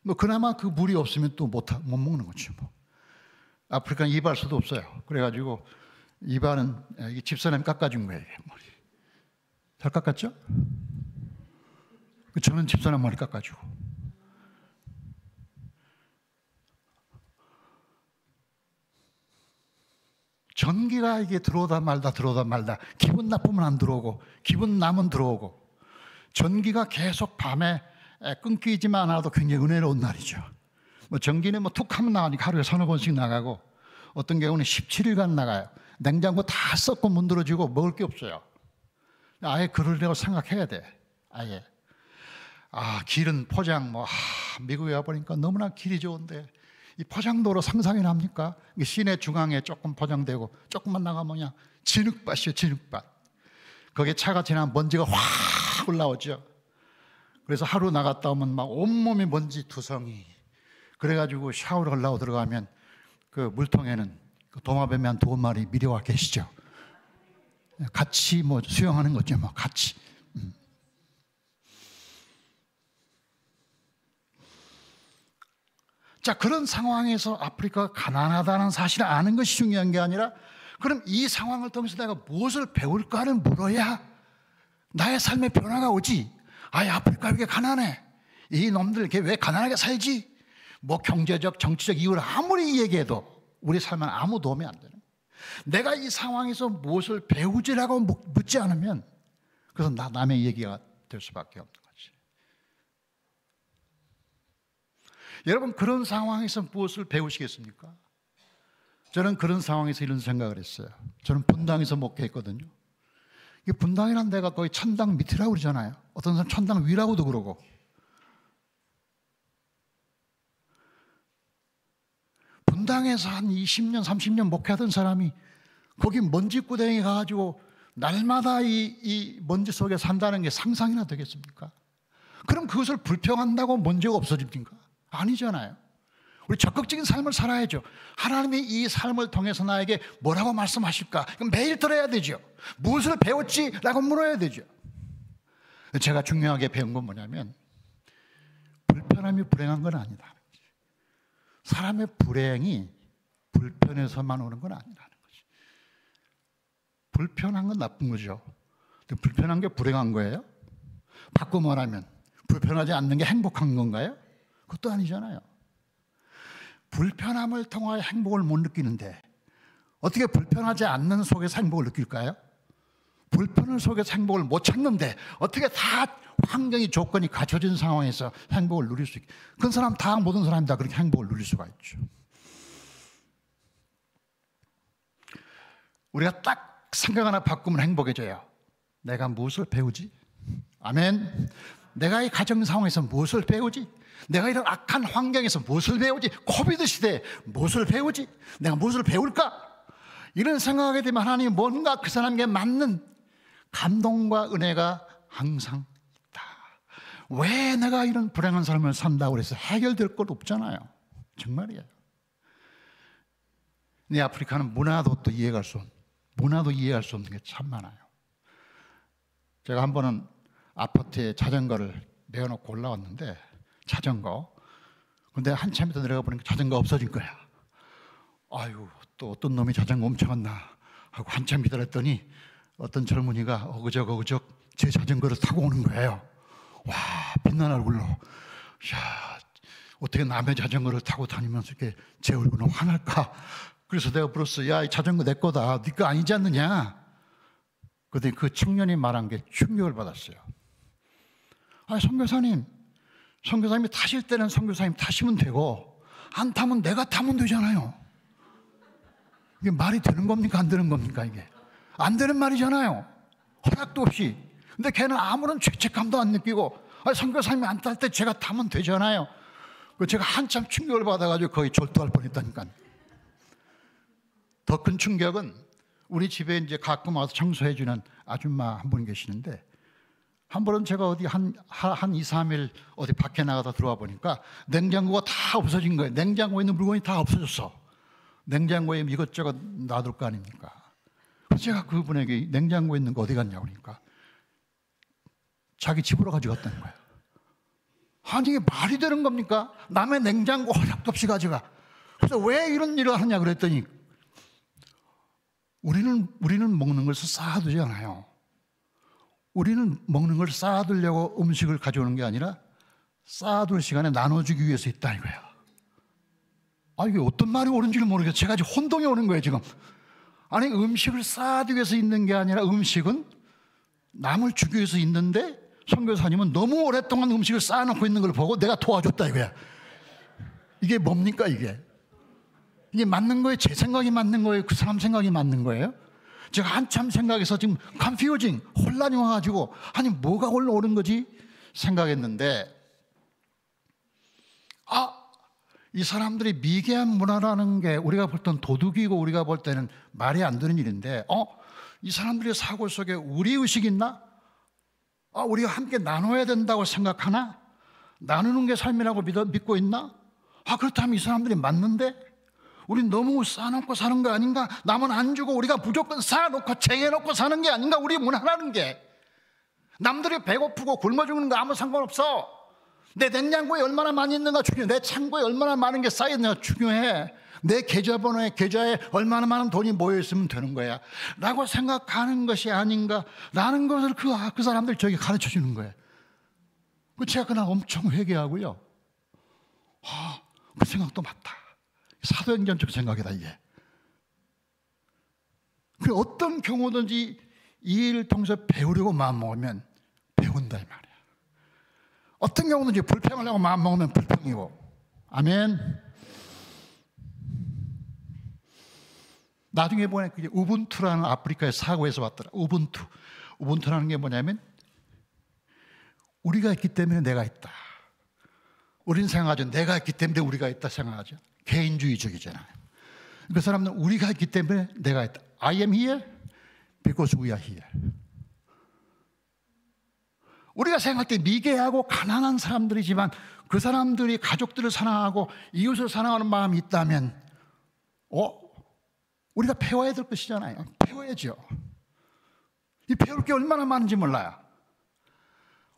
뭐 그나마 그 물이 없으면 또 못 먹는 거죠. 뭐. 아프리카는 이발소도 없어요. 그래가지고 이발은 집사람이 깎아준 거예요. 머리. 잘 깎았죠? 저는 집사람 머리 깎아주고. 전기가 이게 들어오다 말다 기분 나쁘면 안 들어오고 기분 나면 들어오고 전기가 계속 밤에 끊기지만 않아도 굉장히 은혜로운 날이죠. 뭐 전기는 뭐 툭 하면 나가니까 하루에 서너 번씩 나가고 어떤 경우는 17일간 나가요. 냉장고 다 썩고 문드러지고 먹을 게 없어요. 아예 그러려고 생각해야 돼. 아예. 길은 포장 미국에 와보니까 너무나 길이 좋은데 이 포장도로 상상이 납니까? 시내 중앙에 조금 포장되고 조금만 나가면 그냥 진흙밭이요, 진흙밭. 거기에 차가 지나면 먼지가 확 올라오죠. 그래서 하루 나갔다 오면 막 온몸이 먼지 투성이. 그래가지고 샤워를 하려고 들어가면 그 물통에는 그 도마뱀이 한 2마리 미리 와 계시죠. 같이 뭐 수영하는 거죠, 뭐 같이. 자, 그런 상황에서 아프리카가 가난하다는 사실을 아는 것이 중요한 게 아니라 그럼 이 상황을 통해서 내가 무엇을 배울까를 물어야 나의 삶의 변화가 오지. 아프리카 왜 이렇게 가난해? 이 놈들 왜 가난하게 살지? 뭐 경제적, 정치적 이유를 아무리 얘기해도 우리 삶은 아무 도움이 안 되는 거예요. 내가 이 상황에서 무엇을 배우지라고 묻지 않으면 그래서 남의 얘기가 될 수밖에 없는 거지. 여러분 그런 상황에서 무엇을 배우시겠습니까? 저는 그런 상황에서 이런 생각을 했어요. 저는 분당에서 목회했거든요. 이 분당이라는 데가 거의 천당 밑이라고 그러잖아요. 어떤 사람 천당 위라고도 그러고. 분당에서 한 20년, 30년 목회하던 사람이 거기 먼지구덩이 가가지고 날마다 이 먼지 속에 산다는 게 상상이나 되겠습니까? 그럼 그것을 불평한다고 먼지가 없어집니까? 아니잖아요. 우리 적극적인 삶을 살아야죠. 하나님이 이 삶을 통해서 나에게 뭐라고 말씀하실까? 그럼 매일 들어야 되죠. 무엇을 배웠지? 라고 물어야 되죠. 제가 중요하게 배운 건 뭐냐면 불편함이 불행한 건 아니다. 사람의 불행이 불편해서만 오는 건 아니라는 거지. 불편한 건 나쁜 거죠. 근데 불편한 게 불행한 거예요? 바꿔 말하면 불편하지 않는 게 행복한 건가요? 그것도 아니잖아요. 불편함을 통하여 행복을 못 느끼는데 어떻게 불편하지 않는 속에서 행복을 느낄까요? 불편을 속에서 행복을 못 찾는데 어떻게 다 환경이 조건이 갖춰진 상황에서 행복을 누릴 수 있게. 그 사람 다 모든 사람이 다 그렇게 행복을 누릴 수가 있죠. 우리가 딱 생각 하나 바꾸면 행복해져요. 내가 무엇을 배우지? 아멘. 내가 이 가정 상황에서 무엇을 배우지? 내가 이런 악한 환경에서 무엇을 배우지? 코비드 시대에 무엇을 배우지? 내가 무엇을 배울까? 이런 생각하게 되면 하나님이 뭔가 그 사람에게 맞는 감동과 은혜가 항상 있다. 왜 내가 이런 불행한 삶을 산다고 해서 해결될 것 없잖아요. 정말이에요. 네, 아프리카는 문화도 이해할 수 없는 게 참 많아요. 제가 한 번은 아파트에 자전거를 내어놓고 올라왔는데 자전거. 근데 한참 있다 내려가 보니까 자전거 없어진 거야. 아유, 또 어떤 놈이 자전거 훔쳐갔나 하고 한참 기다렸더니 어떤 젊은이가 어그적 제 자전거를 타고 오는 거예요. 와, 빛난 얼굴로. 야, 어떻게 남의 자전거를 타고 다니면서 이렇게 제 얼굴은 화날까? 그래서 내가 물었어. 야, 이 자전거 내 거다. 네 거 아니지 않느냐? 그랬더니 그 청년이 말한 게 충격을 받았어요. 아, 선교사님이 타실 때는 선교사님 타시면 되고 안 타면 내가 타면 되잖아요. 이게 말이 되는 겁니까? 안 되는 겁니까? 이게 안 되는 말이잖아요. 허락도 없이. 근데 걔는 아무런 죄책감도 안 느끼고, 아니, 선교사님이 안 탈 때 제가 타면 되잖아요. 제가 한참 충격을 받아가지고 거의 졸도할 뻔했다니까요. 더 큰 충격은 우리 집에 이제 가끔 와서 청소해주는 아줌마 한 분 계시는데, 한 번은 제가 어디 한 2, 3일 어디 밖에 나가다 들어와 보니까 냉장고가 다 없어진 거예요. 냉장고에 있는 물건이 다 없어졌어. 냉장고에 이것저것 놔둘 거 아닙니까? 그래서 제가 그분에게 냉장고에 있는 거 어디 갔냐고 그러니까 자기 집으로 가져갔다는 거예요. 아니, 이게 말이 되는 겁니까? 남의 냉장고 허락도 없이 가져가. 그래서 왜 이런 일을 하냐 그랬더니 우리는 먹는 것을 쌓아두지 않아요. 우리는 먹는 걸 쌓아두려고 음식을 가져오는 게 아니라 쌓아둘 시간에 나눠주기 위해서 있다 이거야. 아, 이게 어떤 말이 옳은지를 모르겠어요. 제가 지금 혼동이 오는 거예요 지금. 아니, 음식을 쌓아두기 위해서 있는 게 아니라 음식은 남을 주기 위해서 있는데, 선교사님은 너무 오랫동안 음식을 쌓아놓고 있는 걸 보고 내가 도와줬다 이거야. 이게 뭡니까 이게? 이게 맞는 거예요? 제 생각이 맞는 거예요? 그 사람 생각이 맞는 거예요? 제가 한참 생각해서 지금 컨퓨징, 혼란이 와가지고 아니 뭐가 옳은 거지 생각했는데, 이 사람들이 미개한 문화라는 게 우리가 볼 때는 도둑이고 우리가 볼 때는 말이 안 되는 일인데, 이 사람들의 사고 속에 우리 의식이 있나? 우리가 함께 나눠야 된다고 생각하나? 나누는 게 삶이라고 믿고 있나? 그렇다면 이 사람들이 맞는데? 우린 너무 쌓아놓고 사는 거 아닌가? 남은 안 주고 우리가 무조건 쌓아놓고 쟁여놓고 사는 게 아닌가? 우리 문화라는 게. 남들이 배고프고 굶어 죽는 거 아무 상관없어. 내 냉장고에 얼마나 많이 있는가 중요해. 내 창고에 얼마나 많은 게 쌓여있는가 중요해. 내 계좌번호에 계좌에 얼마나 많은 돈이 모여있으면 되는 거야 라고 생각하는 것이 아닌가 라는 것을 그 사람들 저기 가르쳐 주는 거예요. 제가 그날 엄청 회개하고요, 그 생각도 맞다. 사도행전적 생각이다 이게. 그 어떤 경우든지 이 일을 통해서 배우려고 마음먹으면 배운다 이 말이야. 어떤 경우든지 불평하려고 마음먹으면 불평이고. 아멘. 나중에 보니 그게 우분투라는 아프리카의 사고에서 왔더라. 우분투라는 게 뭐냐면 우리가 있기 때문에 내가 있다. 우리는 생각하죠. 내가 있기 때문에 우리가 있다 생각하죠. 개인주의적이잖아요. 그 사람들은 우리가 있기 때문에 내가 있다. I am here because we are here. 우리가 생각할 때 미개하고 가난한 사람들이지만 그 사람들이 가족들을 사랑하고 이웃을 사랑하는 마음이 있다면 우리가 배워야 될 것이잖아요. 배워야죠. 이 배울 게 얼마나 많은지 몰라요.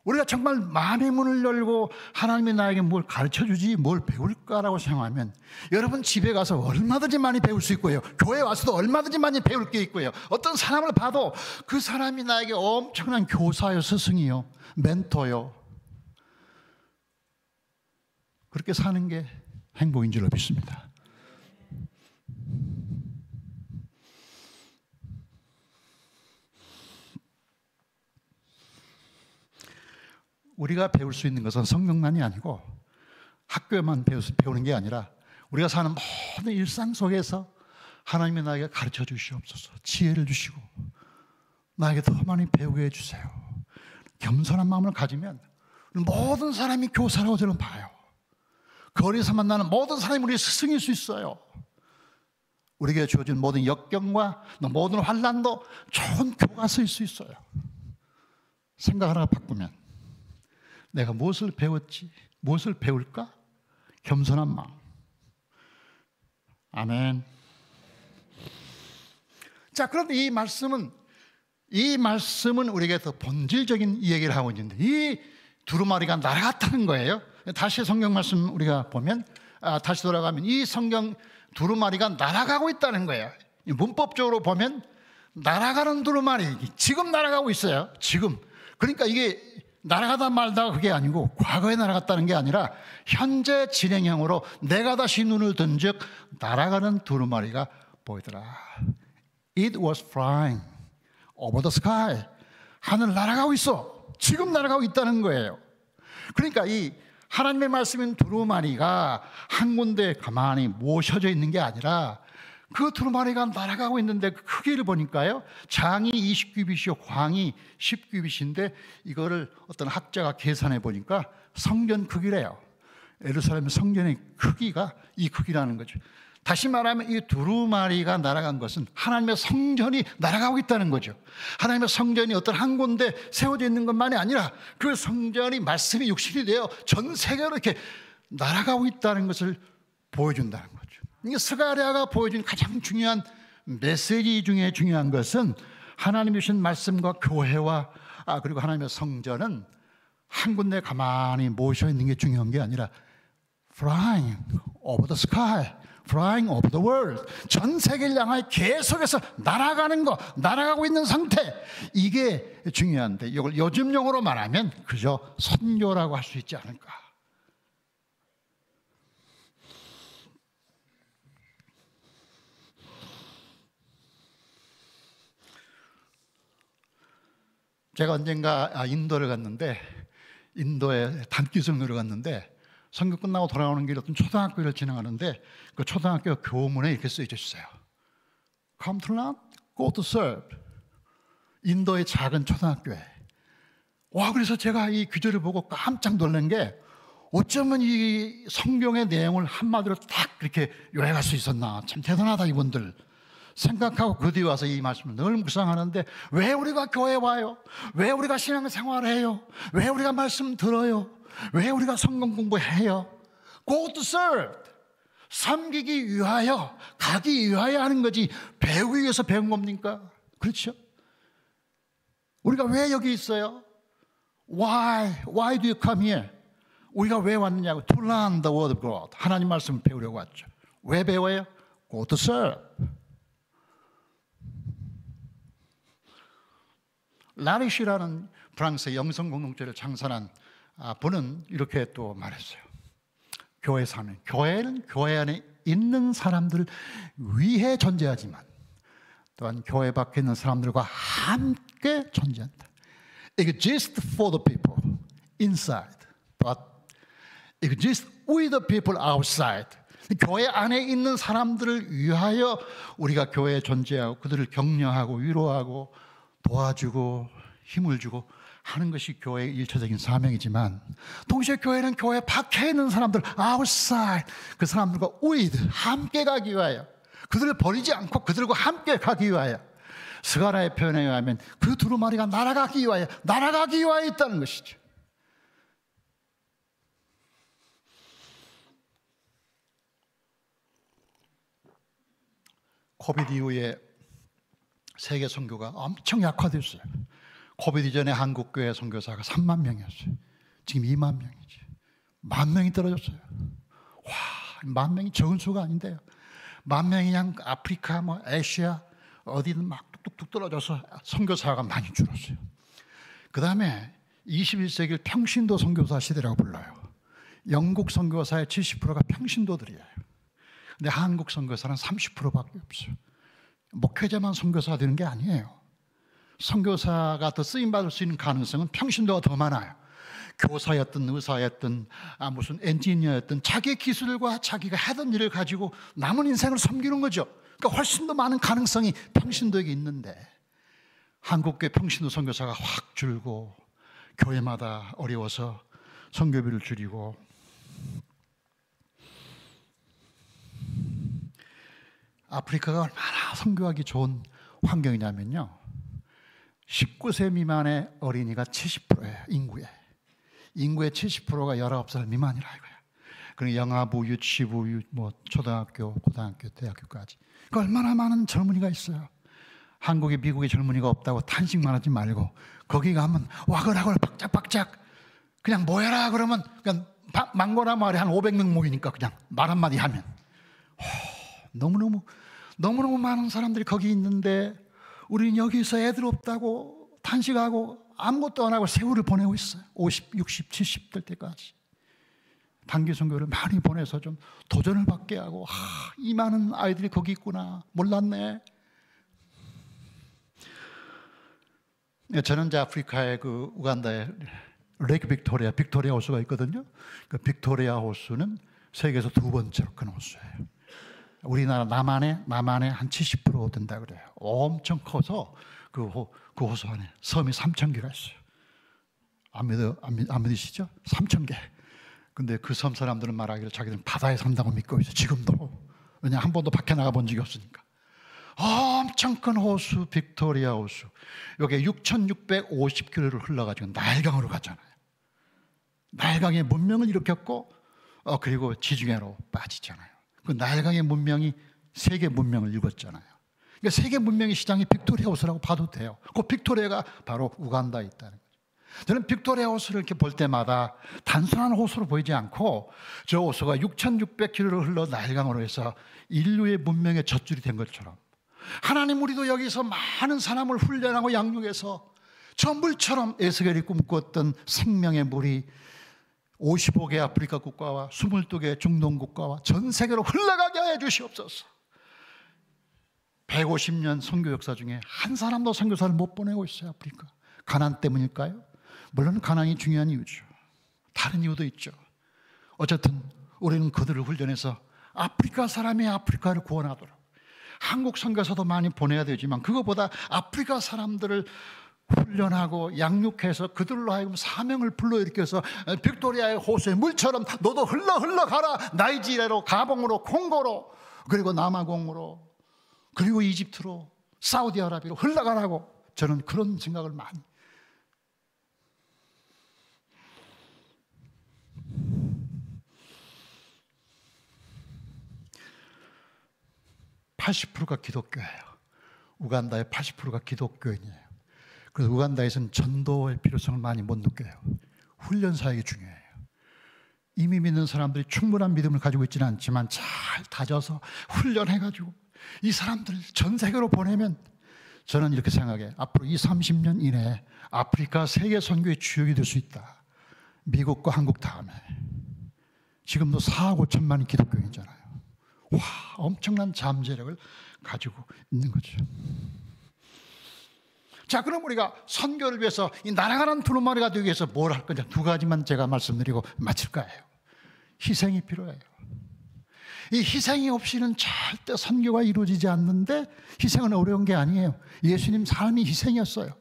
우리가 정말 마음의 문을 열고 하나님이 나에게 뭘 가르쳐주지, 뭘 배울까라고 생각하면 여러분 집에 가서 얼마든지 많이 배울 수 있고요, 교회 와서도 얼마든지 많이 배울 게 있고요, 어떤 사람을 봐도 그 사람이 나에게 엄청난 교사요, 스승이요, 멘토요. 그렇게 사는 게 행복인 줄로 믿습니다. 우리가 배울 수 있는 것은 성경만이 아니고 학교에만 배우는 게 아니라 우리가 사는 모든 일상 속에서 하나님이 나에게 가르쳐 주시옵소서, 지혜를 주시고 나에게 더 많이 배우게 해주세요. 겸손한 마음을 가지면 모든 사람이 교사라고 저는 봐요. 거리에서 만나는 모든 사람이 우리의 스승일 수 있어요. 우리에게 주어진 모든 역경과 모든 환난도 좋은 교과서일 수 있어요. 생각 하나 바꾸면 내가 무엇을 배웠지? 무엇을 배울까? 겸손한 마음. 아멘. 자, 그런데 이 말씀은 우리에게 더 본질적인 얘기를 하고 있는데, 이 두루마리가 날아갔다는 거예요. 다시 성경 말씀 우리가 보면, 다시 돌아가면 이 성경 두루마리가 날아가고 있다는 거예요. 문법적으로 보면 날아가는 두루마리, 지금 날아가고 있어요. 지금. 그러니까 이게 날아가다 말다가 그게 아니고 과거에 날아갔다는 게 아니라 현재 진행형으로 내가 다시 눈을 든 즉 날아가는 두루마리가 보이더라. It was flying over the sky. 하늘 날아가고 있어. 지금 날아가고 있다는 거예요. 그러니까 이 하나님의 말씀인 두루마리가 한 군데 가만히 모셔져 있는 게 아니라 그 두루마리가 날아가고 있는데 그 크기를 보니까요, 장이 20규빗이요 광이 10규빗인데 이거를 어떤 학자가 계산해 보니까 성전 크기래요. 예루살렘 성전의 크기가 이 크기라는 거죠. 다시 말하면 이 두루마리가 날아간 것은 하나님의 성전이 날아가고 있다는 거죠. 하나님의 성전이 어떤 한 군데 세워져 있는 것만이 아니라 그 성전이 말씀이 육신이 되어 전 세계로 이렇게 날아가고 있다는 것을 보여준다는 거죠. 이게 스가랴가 보여준 가장 중요한 메시지 중에 중요한 것은 하나님이 주신 말씀과 교회와 그리고 하나님의 성전은 한 군데 가만히 모셔 있는 게 중요한 게 아니라 flying over the sky, flying over the world, 전 세계를 향하여 계속해서 날아가는 거, 날아가고 있는 상태, 이게 중요한데 이걸 요즘 용어로 말하면 그저 선교라고 할 수 있지 않을까. 제가 언젠가 인도를 갔는데, 인도에 단기성으로 갔는데 선교 끝나고 돌아오는 길에 어떤 초등학교를 지나가는데 그 초등학교 교문에 이렇게 쓰여져 있어요. Come to learn, go to serve. 인도의 작은 초등학교에. 와, 그래서 제가 이 규절을 보고 깜짝 놀란 게 어쩌면 이 성경의 내용을 한마디로 딱 이렇게 요약할 수 있었나. 참 대단하다 이분들 생각하고 그 뒤에 와서 이 말씀을 늘 묵상하는데, 왜 우리가 교회 와요? 왜 우리가 신앙생활을 해요? 왜 우리가 말씀 들어요? 왜 우리가 성경 공부해요? Go to serve. 섬기기 위하여, 가기 위하여 하는 거지 배우기 위해서 배운 겁니까? 그렇죠? 우리가 왜 여기 있어요? Why do you come here? 우리가 왜 왔느냐고. To learn the word of God. 하나님 말씀을 배우려고 왔죠. 왜 배워요? Go to serve. 라리시라는 프랑스의 영성 공동체를 창설한 분은 이렇게 또 말했어요. 교회 사는, 교회는 교회 안에 있는 사람들을 위해 존재하지만 또한 교회 밖에 있는 사람들과 함께 존재한다. Exist for the people inside, but exist with the people outside. 교회 안에 있는 사람들을 위하여 우리가 교회에 존재하고 그들을 격려하고 위로하고 도와주고 힘을 주고 하는 것이 교회의 일차적인 사명이지만, 동시에 교회는 교회 밖에 있는 사람들, outside, 그 사람들과 with, 함께 가기 위하여, 그들을 버리지 않고 그들과 함께 가기 위하여, 스가랴의 표현에 의하면 그 두루마리가 날아가기 위하여 있다는 것이죠. 코비드 이후에 세계 선교가 엄청 약화됐어요. 코비드 이전에 한국 교회 선교사가 3만 명이었어요. 지금 2만 명이지. 1만 명이 떨어졌어요. 와, 1만 명이 적은 수가 아닌데요. 1만 명이 그냥 아프리카, 아시아 어디든 막 뚝뚝뚝 떨어져서 선교사가 많이 줄었어요. 그 다음에 21세기를 평신도 선교사 시대라고 불러요. 영국 선교사의 70%가 평신도들이에요. 근데 한국 선교사는 30%밖에 없어요. 목회자만 선교사가 되는 게 아니에요. 선교사가 더 쓰임받을 수 있는 가능성은 평신도가 더 많아요. 교사였든 의사였든 무슨 엔지니어였든 자기의 기술과 자기가 하던 일을 가지고 남은 인생을 섬기는 거죠. 그러니까 훨씬 더 많은 가능성이 평신도에게 있는데, 한국교회 평신도 선교사가 확 줄고 교회마다 어려워서 선교비를 줄이고, 아프리카가 얼마나 선교하기 좋은 환경이냐면요, 19세 미만의 어린이가 70%예요. 인구의 70%가 19살 미만이라 이거야. 그리고 영아부, 유치부, 초등학교, 고등학교, 대학교까지. 그러니까 얼마나 많은 젊은이가 있어요. 한국에, 미국에 젊은이가 없다고 탄식만 하지 말고 거기 가면 와글와글 박짝박짝 그냥 모여라 그러면 그냥 망고나 말에 한 500명 모이니까 그냥 말 한마디 하면 너무너무 많은 사람들이 거기 있는데 우리는 여기서 애들 없다고 단식하고 아무것도 안 하고 세월을 보내고 있어요. 50, 60, 70 될 때까지. 단기 선교를 많이 보내서 좀 도전을 받게 하고, 이 많은 아이들이 거기 있구나, 몰랐네. 저는 이제 아프리카의 그 우간다의 레이크 빅토리아 호수가 있거든요. 그 빅토리아 호수는 세계에서 두 번째로 큰 호수예요. 우리나라 남한에 한 70% 된다 그래요. 엄청 커서 그 호수 안에 섬이 3,000개가 있어요. 안 믿으시죠? 3,000개. 근데 그 섬 사람들은 말하기를 자기들은 바다에 산다고 믿고 있어요. 지금도. 왜냐, 한 번도 밖에 나가 본 적이 없으니까. 엄청 큰 호수, 빅토리아 호수. 여기에 6,650km를 흘러가지고 나일강으로 가잖아요. 나일강의 문명을 일으켰고, 그리고 지중해로 빠지잖아요. 그 나일강의 문명이 세계 문명을 읽었잖아요. 그러니까 세계 문명의 시장이 빅토리아 호수라고 봐도 돼요. 그 빅토리아가 바로 우간다에 있다는 거죠. 저는 빅토리아 호수를 이렇게 볼 때마다 단순한 호수로 보이지 않고 저 호수가 6,600km를 흘러 나일강으로 해서 인류의 문명의 젖줄이 된 것처럼, 하나님, 우리도 여기서 많은 사람을 훈련하고 양육해서 저 물처럼 에스겔이 꿈꾸었던 생명의 물이 55개 아프리카 국가와 22개 중동 국가와 전 세계로 흘러가게 해 주시옵소서. 150년 선교 역사 중에 한 사람도 선교사를 못 보내고 있어요. 아프리카. 가난 때문일까요? 물론 가난이 중요한 이유죠. 다른 이유도 있죠. 어쨌든 우리는 그들을 훈련해서 아프리카 사람이 아프리카를 구원하도록, 한국 선교사도 많이 보내야 되지만 그것보다 아프리카 사람들을 훈련하고 양육해서 그들로 하여금 사명을 불러일으켜서 빅토리아의 호수의 물처럼 너도 흘러가라. 나이지리아로, 가봉으로, 콩고로, 그리고 남아공으로, 그리고 이집트로, 사우디아라비아로 흘러가라고, 저는 그런 생각을 많이. 80%가 기독교예요. 우간다의 80%가 기독교인이에요. 그래서 우간다에서는 전도의 필요성을 많이 못 느껴요. 훈련 사역이 중요해요. 이미 믿는 사람들이 충분한 믿음을 가지고 있지는 않지만 잘 다져서 훈련해가지고 이 사람들 전 세계로 보내면, 저는 이렇게 생각해요. 앞으로 30년 이내에 아프리카 세계 선교의 주역이 될 수 있다. 미국과 한국 다음에. 지금도 4억 5천만이 기독교인이잖아요. 와, 엄청난 잠재력을 가지고 있는 거죠. 자, 그럼 우리가 선교를 위해서 이 날아가는 두루마리가 되기 위해서 뭘 할 거냐? 두 가지만 제가 말씀드리고 마칠 거예요. 희생이 필요해요. 이 희생이 없이는 절대 선교가 이루어지지 않는데, 희생은 어려운 게 아니에요. 예수님 삶이 희생이었어요.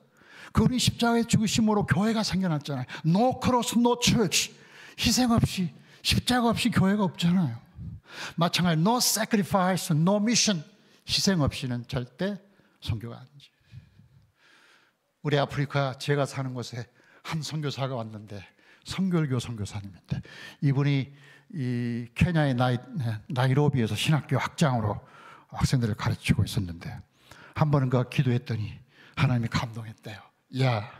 그분이 십자가의 죽으심으로 교회가 생겨났잖아요. No cross, no church. 희생 없이, 십자가 없이 교회가 없잖아요. 마찬가지로 no sacrifice, no mission. 희생 없이는 절대 선교가 아니지. 우리 아프리카 제가 사는 곳에 한 선교사가 왔는데, 선결교 선교사님인데, 이분이 이 케냐의 나이로비에서 신학교 학장으로 학생들을 가르치고 있었는데, 한 번은 그가 기도했더니 하나님이 감동했대요. 야,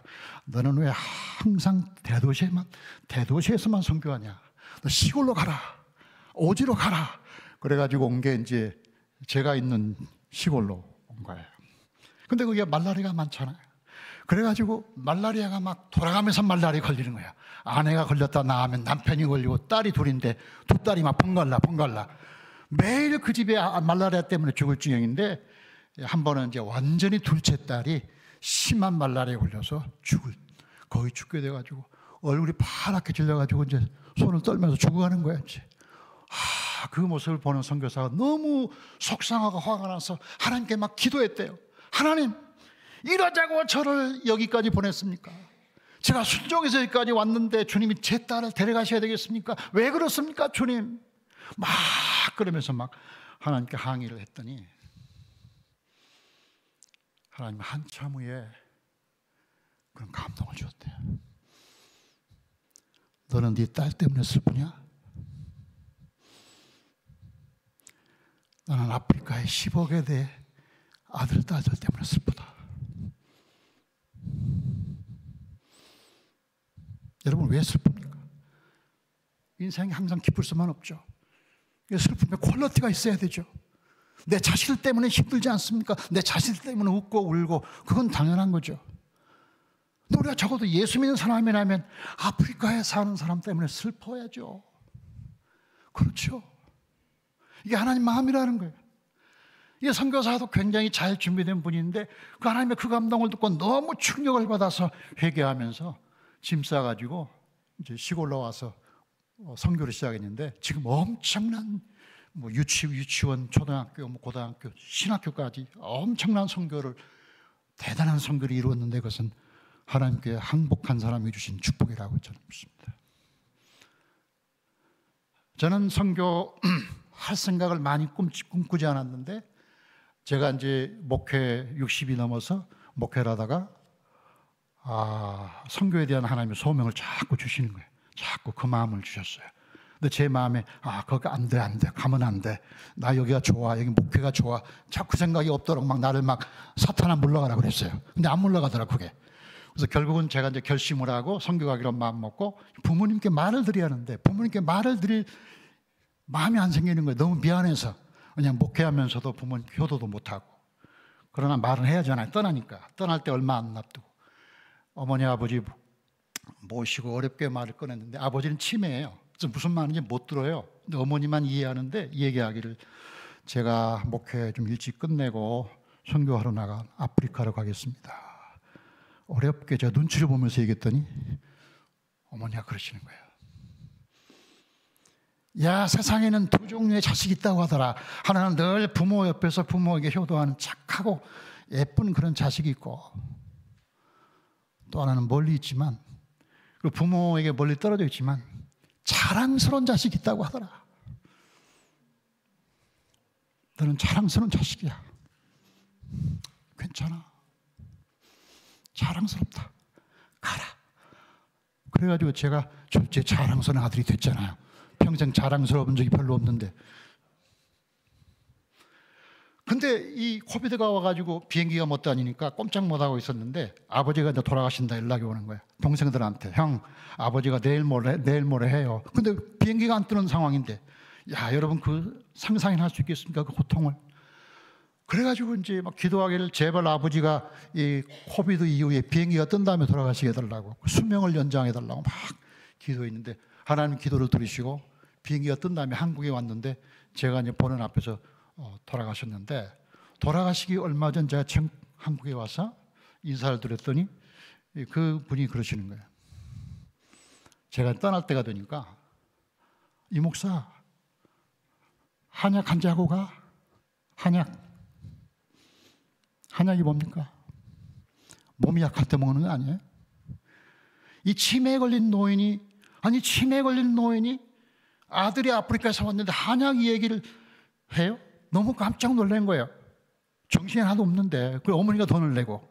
너는 왜 항상 대도시에서만 선교하냐? 너 시골로 가라, 오지로 가라. 그래가지고 온 게 이제 제가 있는 시골로 온 거예요. 근데 거기가 말라리아가 많잖아요. 그래가지고 말라리아가 막 돌아가면서 말라리아 걸리는 거야. 아내가 걸렸다 나하면 남편이 걸리고, 딸이 둘인데 두 딸이 막 번갈라. 매일 그 집에 말라리아 때문에 죽을 지경인데, 한 번은 이제 완전히 둘째 딸이 심한 말라리아에 걸려서 거의 죽게 돼가지고 얼굴이 파랗게 질려가지고 이제 손을 떨면서 죽어가는 거야. 이제 그 모습을 보는 선교사가 너무 속상하고 화가 나서 하나님께 막 기도했대요. 하나님, 이러자고 저를 여기까지 보냈습니까? 제가 순종해서 여기까지 왔는데 주님이 제 딸을 데려가셔야 되겠습니까? 왜 그렇습니까, 주님? 막 그러면서 막 하나님께 항의를 했더니, 하나님 한참 후에 그런 감동을 주었대요. 너는 네 딸 때문에 슬프냐? 나는 아프리카의 10억에 대해 아들, 딸들 때문에 슬프다. 여러분, 왜 슬픕니까? 인생이 항상 기쁠 수만 없죠. 슬픔에 퀄리티가 있어야 되죠. 내 자식 때문에 힘들지 않습니까? 내 자식 때문에 웃고 울고, 그건 당연한 거죠. 근데 우리가 적어도 예수 믿는 사람이라면 아프리카에 사는 사람 때문에 슬퍼야죠. 그렇죠. 이게 하나님 마음이라는 거예요. 이 선교사도 굉장히 잘 준비된 분인데 그 하나님의 그 감동을 듣고 너무 충격을 받아서 회개하면서 짐 싸가지고 이제 시골로 와서 선교를 시작했는데 지금 엄청난 뭐 유치원, 초등학교, 뭐 고등학교, 신학교까지 엄청난 선교를 대단한 선교를 이루었는데 그것은 하나님께 항복한 사람이 주신 축복이라고 저는 믿습니다. 저는 선교 할 생각을 많이 꿈꾸지 않았는데 제가 이제 목회 60이 넘어서 목회를 하다가 선교에 대한 하나님의 소명을 자꾸 주시는 거예요. 자꾸 그 마음을 주셨어요. 근데 제 마음에 거기 안 돼, 가면 안 돼. 나 여기가 좋아, 여기 목회가 좋아. 자꾸 생각이 없도록 막 나를 막 사탄아 물러가라고 그랬어요. 근데 안 물러가더라고 그게. 그래서 결국은 제가 이제 결심을 하고 선교 가기로 마음 먹고 부모님께 말을 드려야 하는데 부모님께 말을 드릴 마음이 안 생기는 거예요. 너무 미안해서. 그냥 목회하면서도 부모님 효도도 못하고. 그러나 말은 해야잖아요. 떠나니까. 떠날 때 얼마 안 납두고. 어머니 아버지 모시고 어렵게 말을 꺼냈는데 아버지는 치매예요. 그래서 무슨 말인지 못 들어요. 근데 어머니만 이해하는데 얘기하기를 제가 목회 좀 일찍 끝내고 선교하러 나가 아프리카로 가겠습니다. 어렵게 제가 눈치를 보면서 얘기했더니 어머니가 그러시는 거예요. 야, 세상에는 두 종류의 자식이 있다고 하더라. 하나는 늘 부모 옆에서 부모에게 효도하는 착하고 예쁜 그런 자식이 있고 또 하나는 멀리 있지만 그 부모에게 멀리 떨어져 있지만 자랑스러운 자식이 있다고 하더라. 너는 자랑스러운 자식이야. 괜찮아. 자랑스럽다. 가라. 그래가지고 제가 제 자랑스러운 아들이 됐잖아요. 평생 자랑스러운 적이 별로 없는데. 근데 이 코비드가 와가지고 비행기가 못 다니니까 꼼짝 못하고 있었는데 아버지가 이제 돌아가신다 연락이 오는 거예요. 동생들한테. 형, 아버지가 내일 모레 해요. 근데 비행기가 안 뜨는 상황인데, 야, 여러분 그 상상이나 할 수 있겠습니까? 그 고통을. 그래가지고 이제 막 기도하기를 제발 아버지가 이 코비드 이후에 비행기가 뜬 다음에 돌아가시게 해달라고, 수명을 연장해달라고 막 기도했는데 하나님 기도를 들으시고 비행기가 뜬 다음에 한국에 왔는데 제가 이제 보는 앞에서 돌아가셨는데, 돌아가시기 얼마 전 제가 한국에 와서 인사를 드렸더니 그 분이 그러시는 거예요. 제가 떠날 때가 되니까 이 목사 한약 한 잔 하고 가. 한약이 뭡니까? 몸이 약할 때 먹는 거 아니에요? 이 치매에 걸린 노인이 아들이 아프리카에서 왔는데 한약 얘기를 해요? 너무 깜짝 놀란 거예요. 정신이 하나도 없는데 그 어머니가 돈을 내고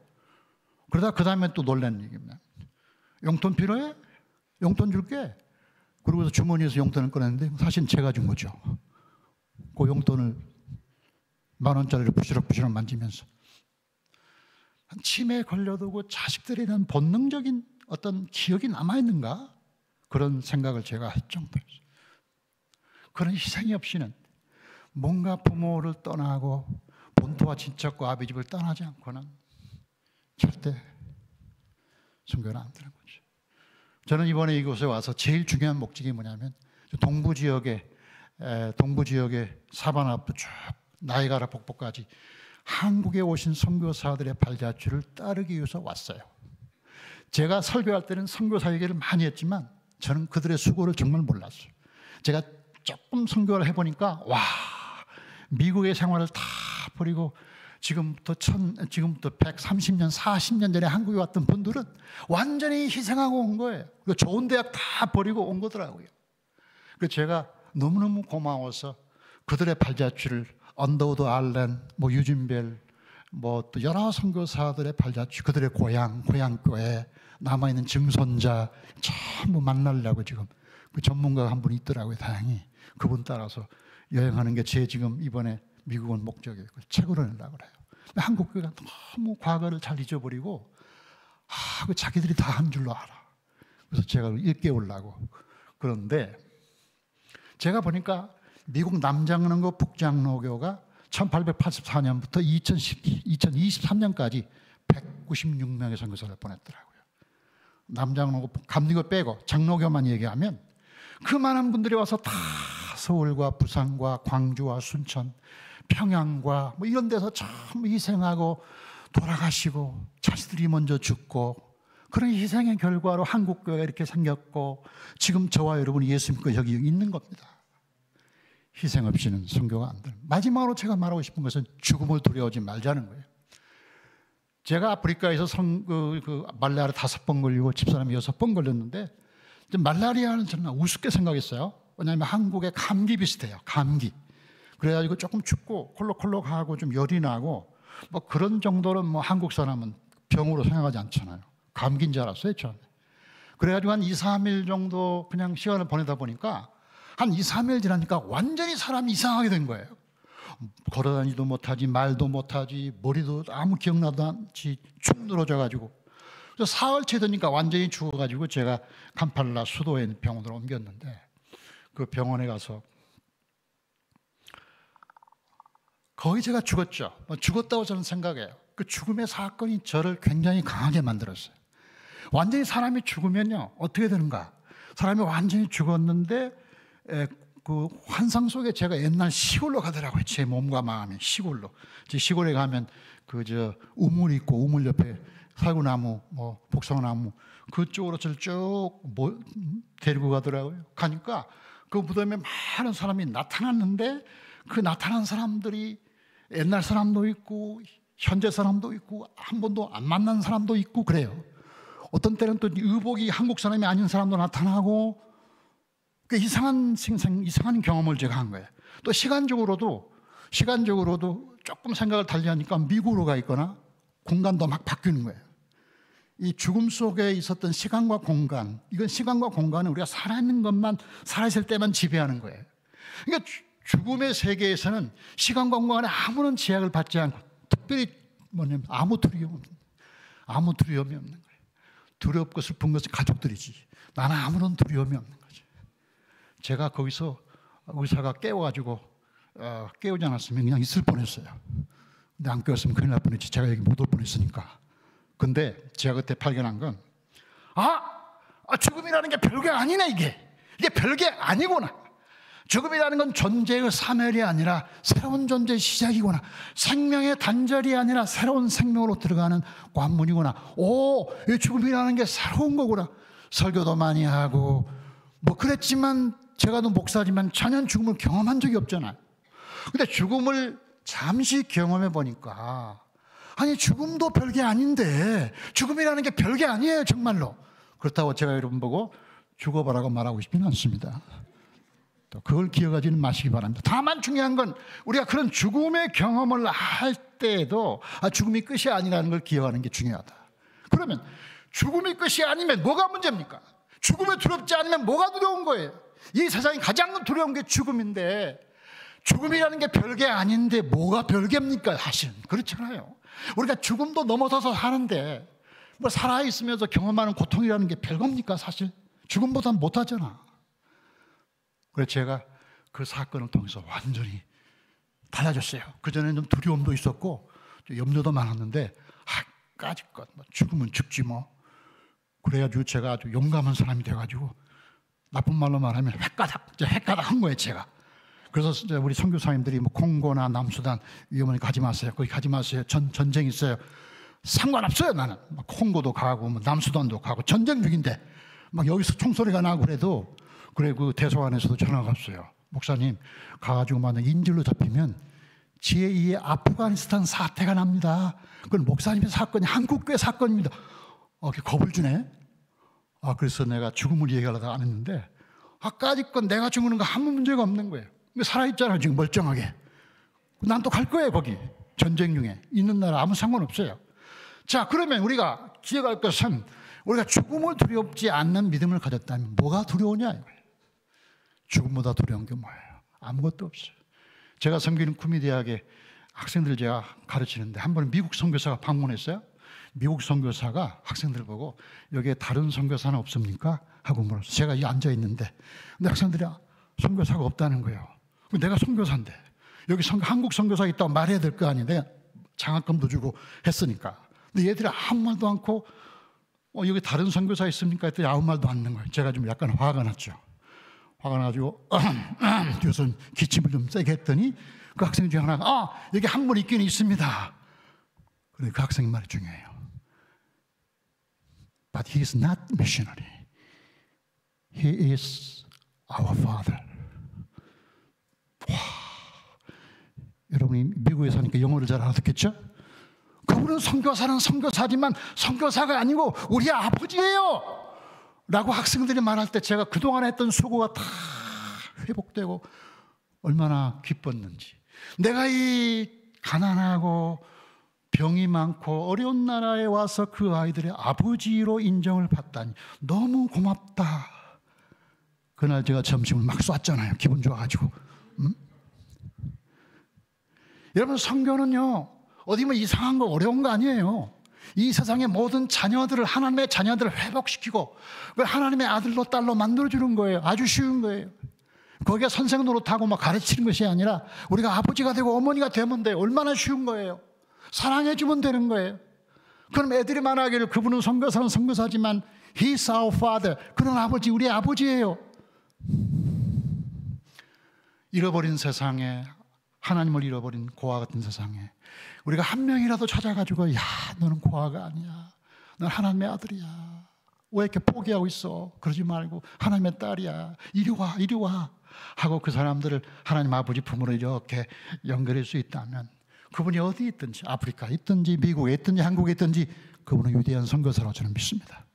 그러다 그 다음에 또 놀란 얘기입니다. 용돈 필요해? 용돈 줄게. 그러고서 주머니에서 용돈을 꺼냈는데 사실 제가 준 거죠. 그 용돈을 10,000원짜리를 부시럭부시럭 만지면서 치매에 걸려두고 자식들에 대한 본능적인 어떤 기억이 남아있는가? 그런 생각을 제가 할 정도였어요. 그런 희생이 없이는 뭔가 부모를 떠나고 본토와 친척과 아비 집을 떠나지 않고는 절대 선교는 안 되는 거죠. 저는 이번에 이곳에 와서 제일 중요한 목적이 뭐냐면 동부 지역의 사바나부터 쭉 나이가라 북부까지 한국에 오신 선교사들의 발자취를 따르기 위해서 왔어요. 제가 설교할 때는 선교사 얘기를 많이 했지만 저는 그들의 수고를 정말 몰랐어요. 제가 조금 선교를 해보니까 와, 미국의 생활을 다 버리고 지금부터 130년, 40년 전에 한국에 왔던 분들은 완전히 희생하고 온 거예요. 좋은 대학 다 버리고 온 거더라고요. 그래서 제가 너무너무 고마워서 그들의 발자취를 언더우드 알렌, 유진벨, 또 여러 선교사들의 발자취, 그들의 고향교회, 남아있는 증손자 전부 만나려고 지금 그 전문가가 한 분이 있더라고요. 다행히 그분 따라서 여행하는 게 제 지금 이번에 미국 온 목적이에요. 책으로 내려고 그래요. 한국 교회가 너무 과거를 잘 잊어버리고 그 자기들이 다 한 줄로 알아. 그래서 제가 일깨우려고. 그런데 제가 보니까 미국 남장로교, 북장로교가 1884년부터 2023년까지 196명의 선교사를 보냈더라고요. 남장로고 감리교 빼고 장로교만 얘기하면 그 많은 분들이 와서 다 서울과 부산과 광주와 순천, 평양과 뭐 이런 데서 참 희생하고 돌아가시고 자식들이 먼저 죽고 그런 희생의 결과로 한국교회가 이렇게 생겼고 지금 저와 여러분이 예수 믿고 여기 있는 겁니다. 희생 없이는 선교가 안 돼요. 마지막으로 제가 말하고 싶은 것은 죽음을 두려워하지 말자는 거예요. 제가 아프리카에서 말라리아 5번 걸리고 집사람이 6번 걸렸는데 말라리아는 저는 우습게 생각했어요. 왜냐하면 한국의 감기 비슷해요. 감기. 그래가지고 조금 춥고 콜록콜록하고 좀 열이 나고 뭐 그런 정도는 뭐 한국 사람은 병으로 생각하지 않잖아요. 감기인 줄 알았어요, 처음에. 그래가지고 한 2, 3일 정도 그냥 시간을 보내다 보니까 한 2, 3일 지나니까 완전히 사람이 이상하게 된 거예요. 걸어다니지도 못하지, 말도 못하지, 머리도 아무 기억나도 않지, 축 늘어져가지고. 그래서 사흘째 되니까 완전히 죽어가지고 제가 캄팔라 수도에 있는 병원으로 옮겼는데 그 병원에 가서 거의 제가 죽었죠. 죽었다고 저는 생각해요. 그 죽음의 사건이 저를 굉장히 강하게 만들었어요. 완전히 사람이 죽으면요 어떻게 되는가? 사람이 완전히 죽었는데 그 환상 속에 제가 옛날 시골로 가더라고요. 제 몸과 마음이 시골로. 제 시골에 가면 우물 있고 우물 옆에 살구나무, 뭐 복숭아나무 그쪽으로 저를 쭉 데리고 가더라고요. 가니까 그 무덤에 많은 사람이 나타났는데 그 나타난 사람들이 옛날 사람도 있고 현재 사람도 있고 한 번도 안 만난 사람도 있고 그래요. 어떤 때는 또 의복이 한국 사람이 아닌 사람도 나타나고 이상한 경험을 제가 한 거예요. 또 시간적으로도 조금 생각을 달리하니까 미국으로 가 있거나 공간도 막 바뀌는 거예요. 이 죽음 속에 있었던 시간과 공간, 이건 시간과 공간은 우리가 살아있는 것만, 살아있을 때만 지배하는 거예요. 그러니까 죽음의 세계에서는 시간과 공간에 아무런 제약을 받지 않고 특별히 뭐냐면 아무 두려움이 없는 거예요. 두렵고 슬픈 것은 가족들이지 나는 아무런 두려움이 없는 거죠. 제가 거기서 의사가 깨워가지고 깨우지 않았으면 그냥 있을 뻔했어요. 근데 안 깨웠으면 큰일 날 뻔했지. 제가 여기 못 올 뻔했으니까. 근데 제가 그때 발견한 건 죽음이라는 게 별게 아니네. 이게 별게 아니구나. 죽음이라는 건 존재의 사멸이 아니라 새로운 존재의 시작이구나. 생명의 단절이 아니라 새로운 생명으로 들어가는 관문이구나. 이 죽음이라는 게 새로운 거구나. 설교도 많이 하고 뭐 그랬지만 제가 또 목사지만 전혀 죽음을 경험한 적이 없잖아요. 근데 죽음을 잠시 경험해 보니까 죽음도 별게 아닌데 죽음이라는 게 별게 아니에요, 정말로. 그렇다고 제가 여러분 보고 죽어봐라고 말하고 싶지는 않습니다. 또 그걸 기억하지는 마시기 바랍니다. 다만 중요한 건 우리가 그런 죽음의 경험을 할 때에도 죽음이 끝이 아니라는 걸 기억하는 게 중요하다. 그러면 죽음이 끝이 아니면 뭐가 문제입니까? 죽음이 두렵지 않으면 뭐가 두려운 거예요? 이 세상이 가장 두려운 게 죽음인데 죽음이라는 게 별게 아닌데 뭐가 별개입니까? 사실은 그렇잖아요. 우리가 죽음도 넘어서서 사는데 뭐 살아있으면서 경험하는 고통이라는 게 별겁니까? 사실 죽음보다 못하잖아. 그래서 제가 그 사건을 통해서 완전히 달라졌어요. 그전에는 좀 두려움도 있었고 염려도 많았는데 까짓것 죽으면 죽지 뭐. 그래가지고 제가 아주 용감한 사람이 돼가지고 나쁜 말로 말하면 헷가닥 한 거예요, 제가. 그래서 우리 선교사님들이 뭐 콩고나 남수단 위험하니 가지 마세요. 거기 가지 마세요. 전쟁 있어요. 상관없어요, 나는. 콩고도 가고 뭐 남수단도 가고 전쟁 중인데 막 여기서 총소리가 나고 그래도 그래 그 대사관에서도 전화가 왔어요. 목사님 가가지고 만약 인질로 잡히면 제2의 아프가니스탄 사태가 납니다. 그건 목사님의 사건이 한국교회 사건입니다. 겁을 주네. 그래서 내가 죽음을 얘기하려다 안 했는데 까짓 건 내가 죽는 거 아무 문제가 없는 거예요. 살아있잖아 지금 멀쩡하게. 난 또 갈 거예요 거기. 전쟁 중에 있는 나라 아무 상관없어요. 자, 그러면 우리가 기억할 것은 우리가 죽음을 두렵지 않는 믿음을 가졌다면 뭐가 두려우냐 이거예요. 죽음보다 두려운 게 뭐예요? 아무것도 없어요. 제가 섬기는 구미대학에 학생들 제가 가르치는데 한 번은 미국 선교사가 방문했어요. 미국 선교사가 학생들 보고 여기에 다른 선교사는 없습니까? 하고 물었어요. 제가 이 앉아 있는데 근데 학생들이 선교사가 없다는 거예요. 내가 선교사인데 여기 한국 선교사 있다고 말해야 될 거 아니에요. 내가 장학금도 주고 했으니까. 근데 얘들이 아무 말도 않고 여기 다른 선교사 있습니까? 했더니 아무 말도 안 하는 거예요. 제가 좀 약간 화가 났죠. 화가 나가지고 뒤에서 기침을 좀 세게 했더니 그 학생 중에 하나가 여기 한 분 있긴 있습니다. 그런데 그 학생 말이 중요해요. But he is not missionary. He is our father. 와, 여러분이 미국에 사니까 영어를 잘 알아듣겠죠? 그분은 선교사는 선교사지만 선교사가 아니고 우리 아버지예요 라고 학생들이 말할 때 제가 그동안 했던 수고가 다 회복되고 얼마나 기뻤는지. 내가 이 가난하고 병이 많고 어려운 나라에 와서 그 아이들의 아버지로 인정을 받다니 너무 고맙다. 그날 제가 점심을 막 쐈잖아요. 기분 좋아가지고. 여러분, 선교는요 어디 뭐 이상한 거 어려운 거 아니에요. 이 세상의 모든 자녀들을, 하나님의 자녀들을 회복시키고 하나님의 아들로 딸로 만들어주는 거예요. 아주 쉬운 거예요. 거기에 선생 노릇하고 막 가르치는 것이 아니라 우리가 아버지가 되고 어머니가 되면 돼요. 얼마나 쉬운 거예요. 사랑해주면 되는 거예요. 그럼 애들이 말하기를 그분은 선교사는 선교사지만 He's our father. 그런 아버지, 우리 아버지예요. 잃어버린 세상에, 하나님을 잃어버린 고아 같은 세상에 우리가 한 명이라도 찾아가지고 야, 너는 고아가 아니야. 넌 하나님의 아들이야. 왜 이렇게 포기하고 있어? 그러지 말고 하나님의 딸이야. 이리 와, 이리 와. 하고 그 사람들을 하나님 아버지 품으로 이렇게 연결할 수 있다면 그분이 어디 있든지, 아프리카에 있든지 미국에 있든지 한국에 있든지 그분은 위대한 선교사라고 저는 믿습니다.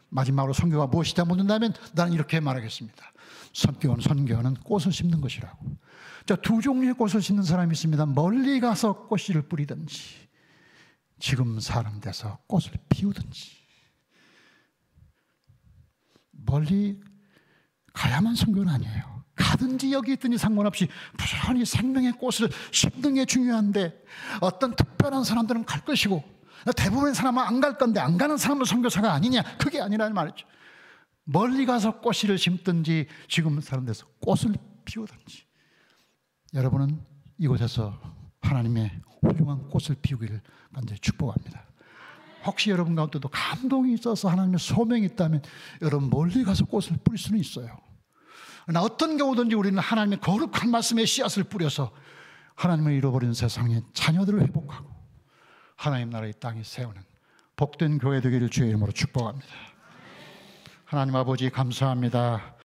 마지막으로 선교가 무엇이다 묻는다면 나는 이렇게 말하겠습니다. 선교는 꽃을 심는 것이라고. 자, 두 종류의 꽃을 심는 사람이 있습니다. 멀리 가서 꽃씨를 뿌리든지 지금 사람 돼서 꽃을 피우든지. 멀리 가야만 선교는 아니에요. 가든지 여기 있든지 상관없이 부지런히 생명의 꽃을 심는 게 중요한데 어떤 특별한 사람들은 갈 것이고 대부분의 사람은 안 갈 건데 안 가는 사람은 선교사가 아니냐, 그게 아니라는 말이죠. 멀리 가서 꽃씨를 심든지 지금 사람 돼서 꽃을 피우든지 여러분은 이곳에서 하나님의 훌륭한 꽃을 피우기를 간절히 축복합니다. 혹시 여러분 가운데도 감동이 있어서 하나님의 소명이 있다면 여러분 멀리 가서 꽃을 뿌릴 수는 있어요. 그러나 어떤 경우든지 우리는 하나님의 거룩한 말씀의 씨앗을 뿌려서 하나님을 잃어버린 세상의 자녀들을 회복하고 하나님 나라의 땅에 세우는 복된 교회 되기를 주의 이름으로 축복합니다. 하나님 아버지 감사합니다.